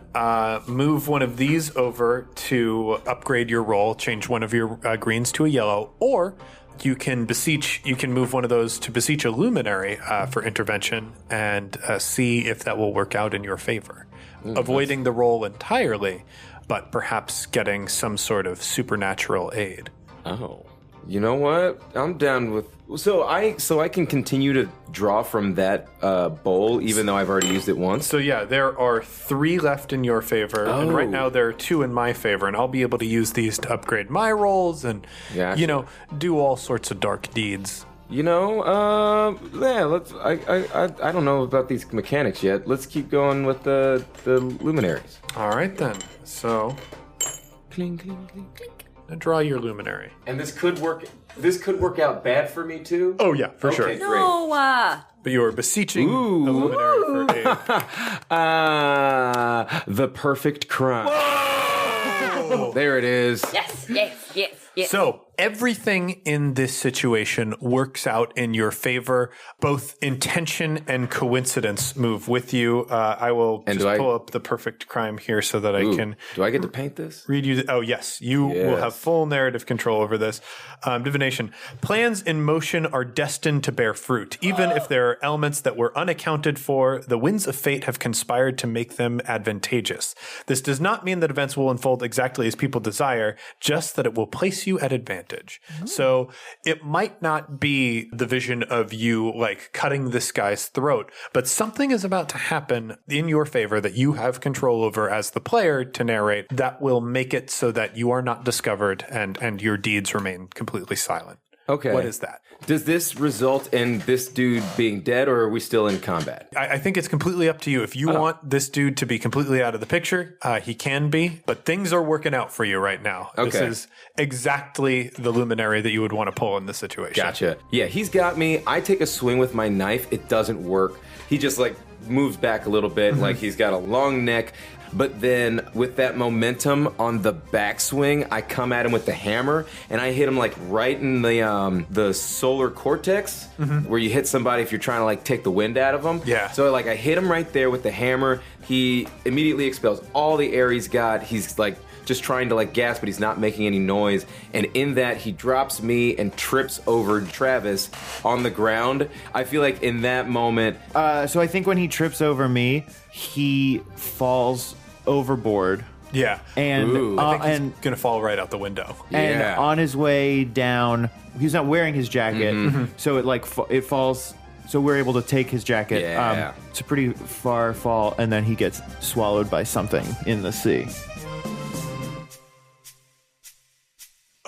move one of these over to upgrade your roll, change one of your greens to a yellow, or you can move one of those to beseech a luminary for intervention and see if that will work out in your favor. Avoiding the roll entirely, but perhaps getting some sort of supernatural aid. Oh. You know what? I'm down with. So I can continue to draw from that bowl, even though I've already used it once. So yeah, there are 3 left in your favor, and right Oh. now there are 2 in my favor, and I'll be able to use these to upgrade my rolls and Gotcha. do all sorts of dark deeds. Yeah. Let's. I don't know about these mechanics yet. Let's keep going with the luminaries. All right then. So Cling, cling, cling, cling. now draw your luminary. And this could work. This could work out bad for me too. Oh yeah, for sure. Okay. No. But you are beseeching the luminary for aid. The perfect crime. There it is. Yes. So everything in this situation works out in your favor. Both intention and coincidence move with you. I will And just do I- pull up the perfect crime here so that I can Do I get to paint this? read you. Oh, yes. You will Yes. have full narrative control over this. Divination. Plans in motion are destined to bear fruit. Even if there are elements that were unaccounted for, the winds of fate have conspired to make them advantageous. This does not mean that events will unfold exactly as people desire, just that it will place you at advantage. So it might not be the vision of you like cutting this guy's throat, but something is about to happen in your favor that you have control over as the player to narrate that will make it so that you are not discovered and your deeds remain completely silent. Okay. What is that? Does this result in this dude being dead, or are we still in combat? I think it's completely up to you. If you want this dude to be completely out of the picture, he can be, but things are working out for you right now. This Okay. is exactly the luminary that you would want to pull in this situation. Gotcha. Yeah, he's got me. I take a swing with my knife. It doesn't work. He just like moves back a little bit, like he's got a long neck. But then with that momentum on the backswing, I come at him with the hammer and I hit him like right in the solar cortex, where you hit somebody if you're trying to like take the wind out of them. Yeah. So like I hit him right there with the hammer. He immediately expels all the air he's got. He's like just trying to like gasp, but he's not making any noise. And in that, he drops me and trips over Travis on the ground. I feel like in that moment, So I think when he trips over me, he falls overboard, Yeah. and Ooh. I think he's and going to fall right out the window. and Yeah. on his way down, he's not wearing his jacket, so it like it falls So we're able to take his jacket. Yeah. It's a pretty far fall, and then he gets swallowed by something in the sea.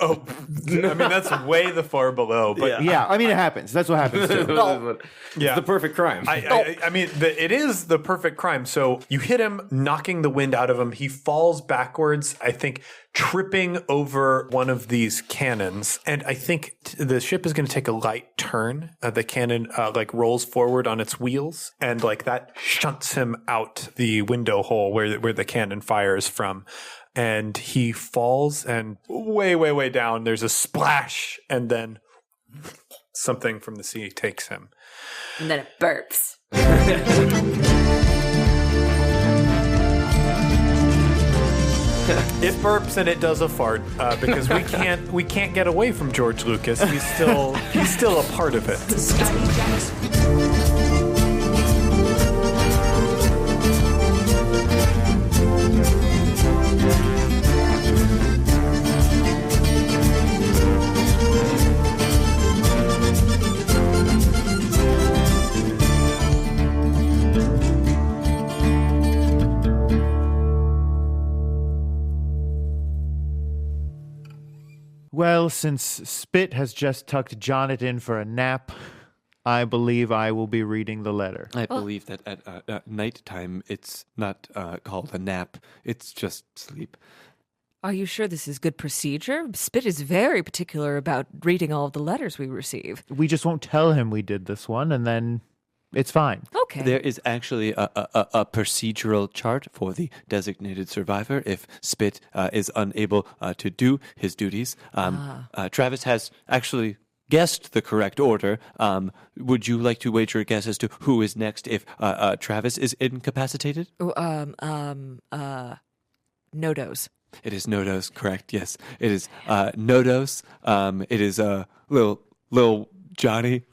Oh, I mean, that's way the far below. But Yeah, I mean, it happens. That's what happens too. yeah. It's the perfect crime. I mean, it is the perfect crime. So you hit him, knocking the wind out of him. He falls backwards, I think, tripping over one of these cannons. And I think the ship is going to take a light turn. The cannon like rolls forward on its wheels, and like that shunts him out the window hole where the cannon fires from. And he falls, and way, way, way down, there's a splash, and then something from the sea takes him. And then it burps. It burps and it does a fart because we can't get away from George Lucas. He's still a part of it. Well, since Spit has just tucked Jonnit in for a nap, I believe I will be reading the letter. I believe that at nighttime, it's not called a nap. It's just sleep. Are you sure this is good procedure? Spit is very particular about reading all of the letters we receive. We just won't tell him we did this one, and then it's fine. Okay. There is actually a procedural chart for the designated survivor if Spit is unable to do his duties. Travis has actually guessed the correct order. Would you like to wager a guess as to who is next if Travis is incapacitated? Nodos. It is Nodos, correct? Yes, it is Nodos. It is little Johnny.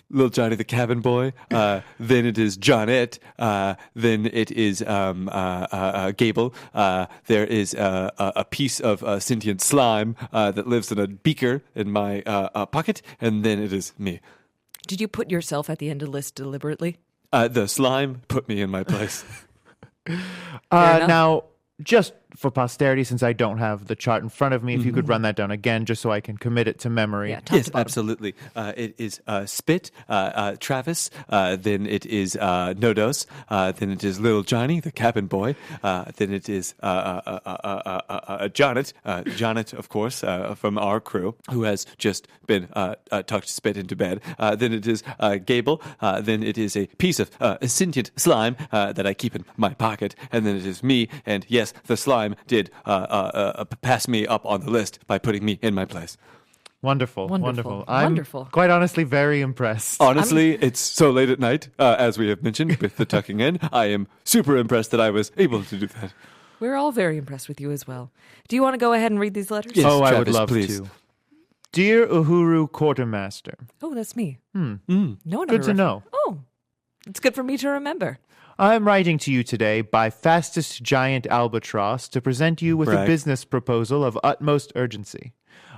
Little Johnny the cabin boy. Then it is Jonnit. Then it is Gable. There is a piece of sentient slime that lives in a beaker in my pocket. And then it is me. Did you put yourself at the end of the list deliberately? The slime put me in my place. Now, just for posterity, since I don't have the chart in front of me, if you could run that down again, just so I can commit it to memory. Yeah, Yes, absolutely. It is Spit, Travis, then it is Nodos, then it is Little Johnny, the cabin boy, then it is Jonnit, of course, from our crew, who has just been tucked Spit into bed. Then it is Gable, then it is a piece of sentient slime that I keep in my pocket, and then it is me, and yes, the slime did pass me up on the list by putting me in my place. Wonderful. I'm Wonderful. quite honestly very impressed. Honestly, it's so late at night, as we have mentioned, with the tucking in. I am super impressed that I was able to do that. We're all very impressed with you as well. Do you want to go ahead and read these letters? Yes, I would Travis, love please. to. Dear Uhuru Quartermaster, Oh, that's me. No one good ever to know. Oh, it's good for me to remember. I am writing to you today by fastest giant albatross to present you with a Brag. business proposal of utmost urgency.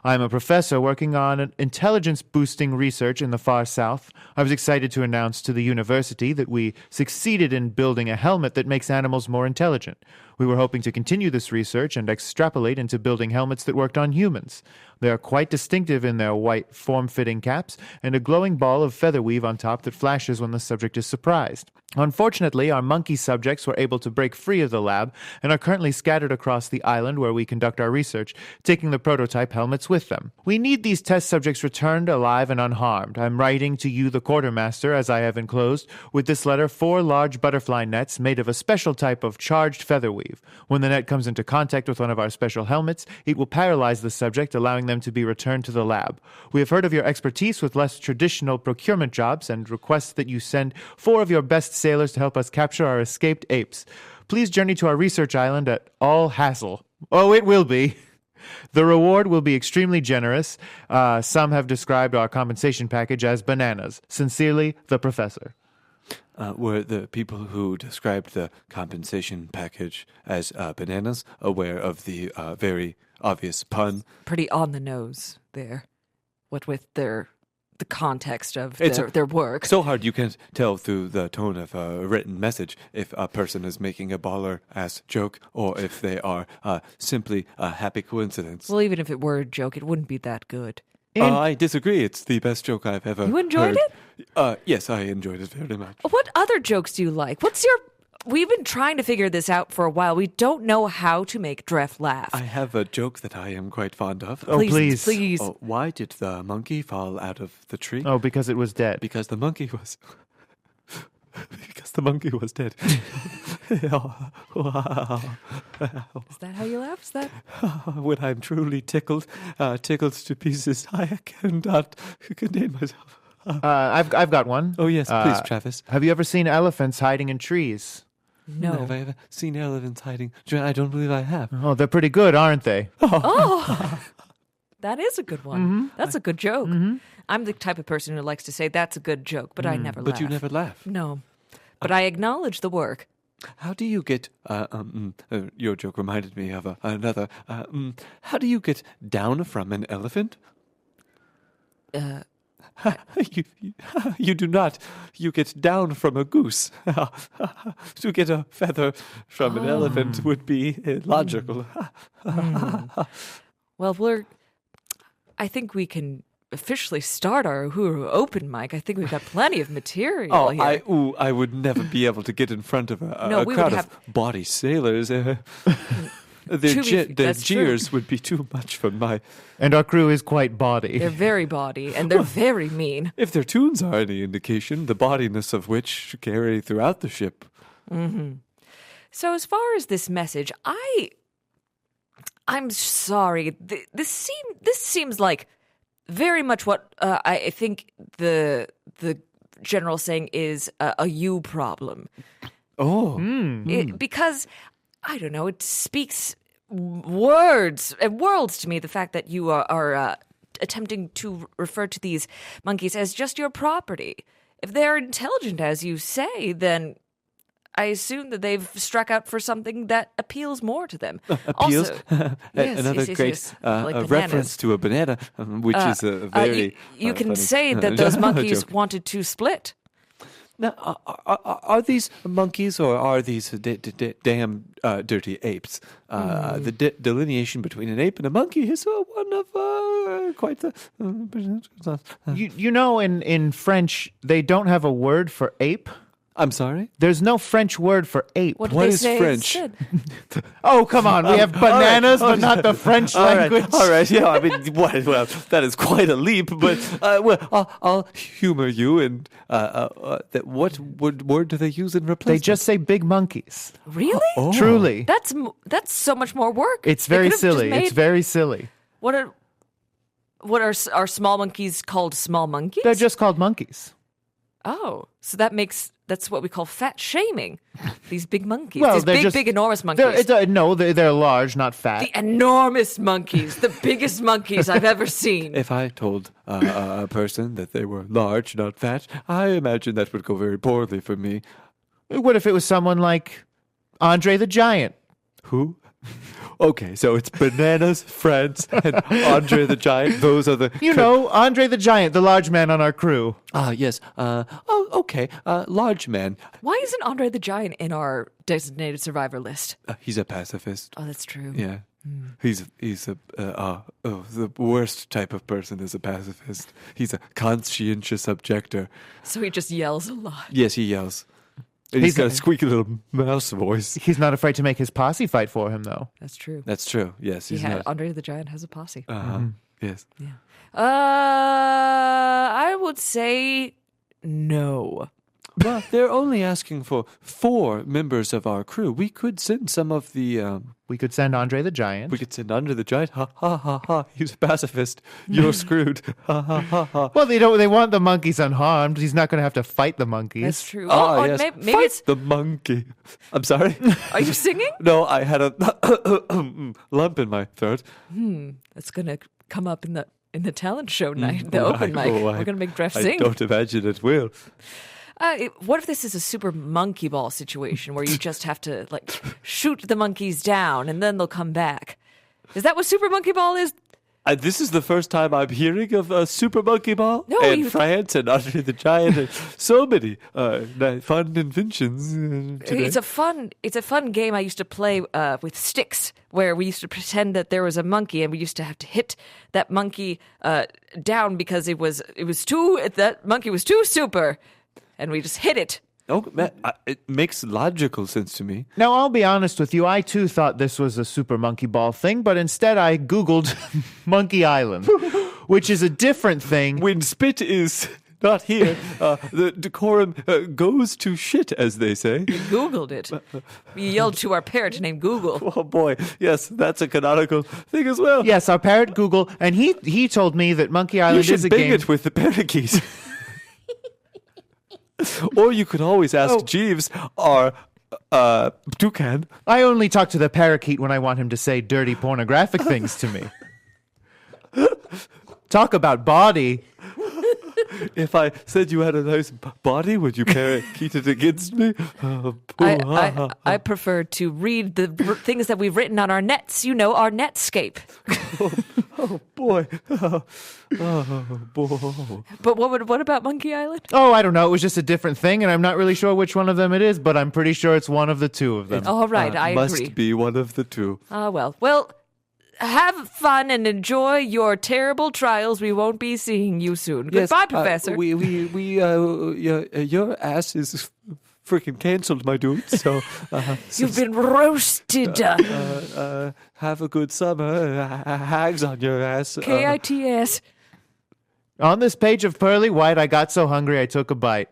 I am a professor working on an intelligence-boosting research in the far south. I was excited to announce to the university that we succeeded in building a helmet that makes animals more intelligent. We were hoping to continue this research and extrapolate into building helmets that worked on humans. They are quite distinctive in their white, form-fitting caps and a glowing ball of feather weave on top that flashes when the subject is surprised. Unfortunately, our monkey subjects were able to break free of the lab and are currently scattered across the island where we conduct our research, taking the prototype helmets with them. We need these test subjects returned alive and unharmed. I'm writing to you, the quartermaster, as I have enclosed, with this letter 4 large butterfly nets made of a special type of charged feather weave. When the net comes into contact with one of our special helmets, it will paralyze the subject, allowing them to be returned to the lab. We have heard of your expertise with less traditional procurement jobs and request that you send 4 of your best sailors to help us capture our escaped apes. Please journey to our research island at all hassle. Oh, it will be. The reward will be extremely generous. Some have described our compensation package as bananas. Sincerely, the professor. Were the people who described the compensation package as bananas aware of the very obvious pun? Pretty on the nose there. What with their the context of It's their work. So hard you can't tell through the tone of a written message if a person is making a baller-ass joke or if they are simply a happy coincidence. Well, even if it were a joke, it wouldn't be that good. I disagree. It's the best joke I've ever You enjoyed it? Yes, I enjoyed it very much. What other jokes do you like? We've been trying to figure this out for a while. We don't know how to make Dref laugh. I have a joke that I am quite fond of. Oh, please. Please. Oh, why did the monkey fall out of the tree? Oh, because it was dead. Because the monkey was... because the monkey was dead. Is that how you laugh? Is that? When I'm truly tickled to pieces, I cannot contain myself. I've got one. Oh, yes, please, Travis. Have you ever seen elephants hiding in trees? No. Have I ever seen elephants hiding? I don't believe I have. Oh, they're pretty good, aren't they? Oh, that is a good one. Mm-hmm. That's a good joke. I'm the type of person who likes to say that's a good joke, but I never laugh. But you never laugh. No. But I acknowledge the work. How do you get... your joke reminded me of another. How do you get down from an elephant? You do not. You get down from a goose. To get a feather from an elephant would be illogical. Well, I think we can officially start our Uhuru open mic. I think we've got plenty of material here. I would never be able to get in front of a No, we crowd would of body sailors. Their that's true. jeers would be too much for my... And our crew is quite body. They're very bawdy, and they're very mean. If their tunes are any indication, the bodiness of which carry throughout the ship. So as far as this message, I'm sorry. This seems like very much what I think the general saying is a you problem. Oh. Because, I don't know, it speaks words and worlds to me, the fact that you are attempting to refer to these monkeys as just your property. If they're intelligent, as you say, then I assume that they've struck out for something that appeals more to them. Appeals? Also, Another great like reference to a banana, which is a very... you can funny say that those monkeys joke. wanted to split. Now, are these monkeys or are these damn dirty apes? The delineation between an ape and a monkey is one of quite the... You know, in French, they don't have a word for ape. I'm sorry? There's no French word for ape. What What did they is say French? instead? Oh, come on. We have bananas, but not the French language. All right, yeah, I mean, well, that is quite a leap, but I'll humor you. And what word do they use in replacement? They just say big monkeys. Really? Oh. Truly. That's so much more work. It's They very could've just silly. made- It's very silly. What are small monkeys called small monkeys? They're just called monkeys. Oh, so that's what we call fat shaming. These big monkeys. Well, These they're big, enormous monkeys. They're large, not fat. The enormous monkeys. The biggest monkeys I've ever seen. If I told a person that they were large, not fat, I imagine that would go very poorly for me. What if it was someone like Andre the Giant? Who? Okay, so it's Bananas, Friends, and Andre the Giant. Those are the... You know, Andre the Giant, the large man on our crew. Yes. Okay. Large man. Why isn't Andre the Giant in our designated survivor list? He's a pacifist. Oh, that's true. Yeah. He's the worst type of person is a pacifist. He's a conscientious objector. So he just yells a lot. Yes, he yells. And he's got a squeaky little mouse voice. He's not afraid to make his posse fight for him, though. That's true. That's true. Yes, he's not. Andre the Giant has a posse. Yes. Yeah. I would say no. Well, they're only asking for 4 members of our crew. We could send some of the... We could send Andre the Giant. we could send Andre the Giant. Ha, ha, ha, ha. He's a pacifist. You're screwed. Ha, ha, ha, ha. Well, they want the monkeys unharmed. He's not going to have to fight the monkeys. That's true. Yes. Maybe Fight it's. the monkey. I'm sorry. Are you singing? No, I had a lump in my throat. It's gonna come up in the talent show night, the open mic. We're gonna make Dref I sing. don't imagine it will. What if this is a super monkey ball situation where you just have to shoot the monkeys down and then they'll come back? Is that what Super Monkey Ball is? This is the first time I'm hearing of a Super Monkey Ball and France and Andre the Giant and so many fun inventions. Today. It's a fun game I used to play with sticks, where we used to pretend that there was a monkey, and we used to have to hit that monkey down because that monkey was too super, and we just hit it. Oh, man, it makes logical sense to me. Now, I'll be honest with you. I, too, thought this was a Super Monkey Ball thing, but instead I Googled Monkey Island, which is a different thing. When spit is not here, the decorum goes to shit, as they say. You Googled it. You yelled to our parrot named Google. Oh, boy. Yes, that's a canonical thing as well. Yes, our parrot Google, and he told me that Monkey Island is a game. You should bang it with the parakeets. Or you could always ask Jeeves, or Toucan. I only talk to the parakeet when I want him to say dirty pornographic things to me. Talk about body. If I said you had a nice body, would you parakeet it against me? I prefer to read the things that we've written on our nets. You know, our Netscape. Oh boy. Oh boy. But what about Monkey Island? Oh, I don't know. It was just a different thing, and I'm not really sure which one of them it is, but I'm pretty sure it's one of the two of them. All right, I agree. Must be one of the two. Well, have fun and enjoy your terrible trials. We won't be seeing you soon. Goodbye, Professor. Your ass is freaking canceled, my dude. So you've been roasted. Have a good summer. Hags on your ass. KITS. On this page of Pearly White, I got so hungry I took a bite.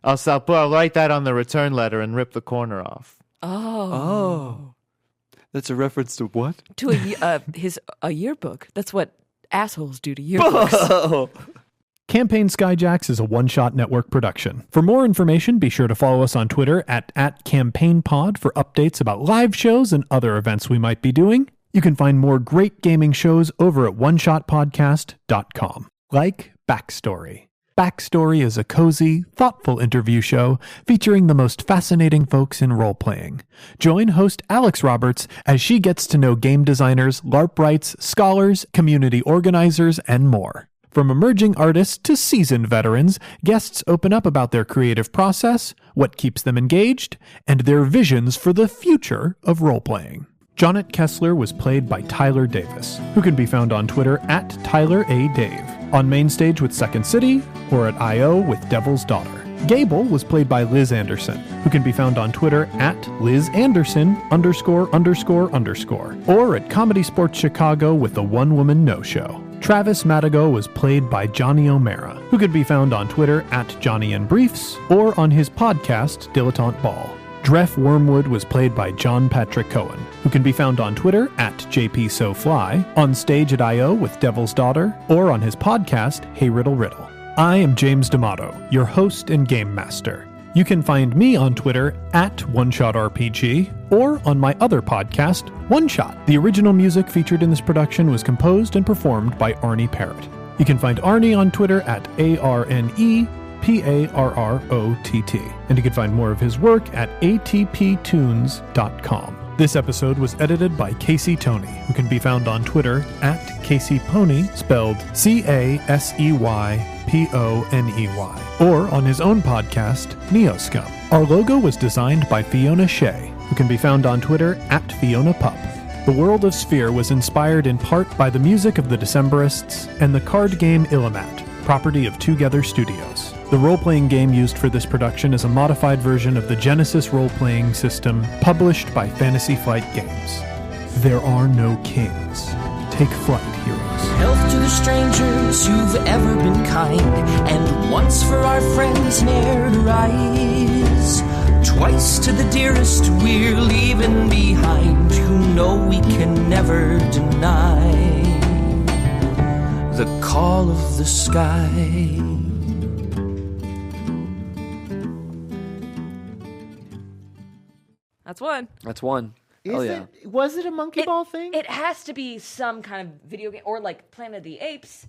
I'll write that on the return letter and rip the corner off. Oh. That's a reference to what? To a yearbook. That's what assholes do to yearbooks. Campaign Skyjacks is a one-shot network production. For more information, be sure to follow us on Twitter at @CampaignPod for updates about live shows and other events we might be doing. You can find more great gaming shows over at oneshotpodcast.com. Like Backstory. Backstory is a cozy, thoughtful interview show featuring the most fascinating folks in role-playing. Join host Alex Roberts as she gets to know game designers, LARP-wrights, scholars, community organizers, and more. From emerging artists to seasoned veterans, guests open up about their creative process, what keeps them engaged, and their visions for the future of role-playing. Jonnit Kessler was played by Tyler Davis, who can be found on Twitter at TylerADave, on Mainstage with Second City, or at I.O. with Devil's Daughter. Gable was played by Liz Anderson, who can be found on Twitter at LizAnderson___, or at Comedy Sports Chicago with the One Woman No Show. Travis Madigo was played by Johnny O'Mara, who could be found on Twitter at Johnny and Briefs, or on his podcast, Dilettante Ball. Dref Wormwood was played by John Patrick Cohen, who can be found on Twitter at JPSoFly, on stage at I.O. with Devil's Daughter, or on his podcast, Hey Riddle Riddle. I am James D'Amato, your host and game master. You can find me on Twitter at OneShotRPG, or on my other podcast, One Shot. The original music featured in this production was composed and performed by Arnie Parrott. You can find Arnie on Twitter at ARNEPARROTT, and you can find more of his work at atptunes.com. This episode was edited by Casey Toney, who can be found on Twitter at CaseyPoney, spelled CaseyPoney, or on his own podcast, Neoscum. Our logo was designed by Fiona Shea, who can be found on Twitter at FionaPup. The world of Sphere was inspired in part by the music of the Decemberists and the card game Illimat, property of Together Studios. The role-playing game used for this production is a modified version of the Genesis role-playing system published by Fantasy Flight Games. There are no kings. Take flight, heroes. Health to the strangers who've ever been kind, and once for our friends ne'er to rise. Twice to the dearest we're leaving behind, who know we can never deny the call of the sky. That's one. That's one. Was it a monkey ball thing? It has to be some kind of video game, or like Planet of the Apes.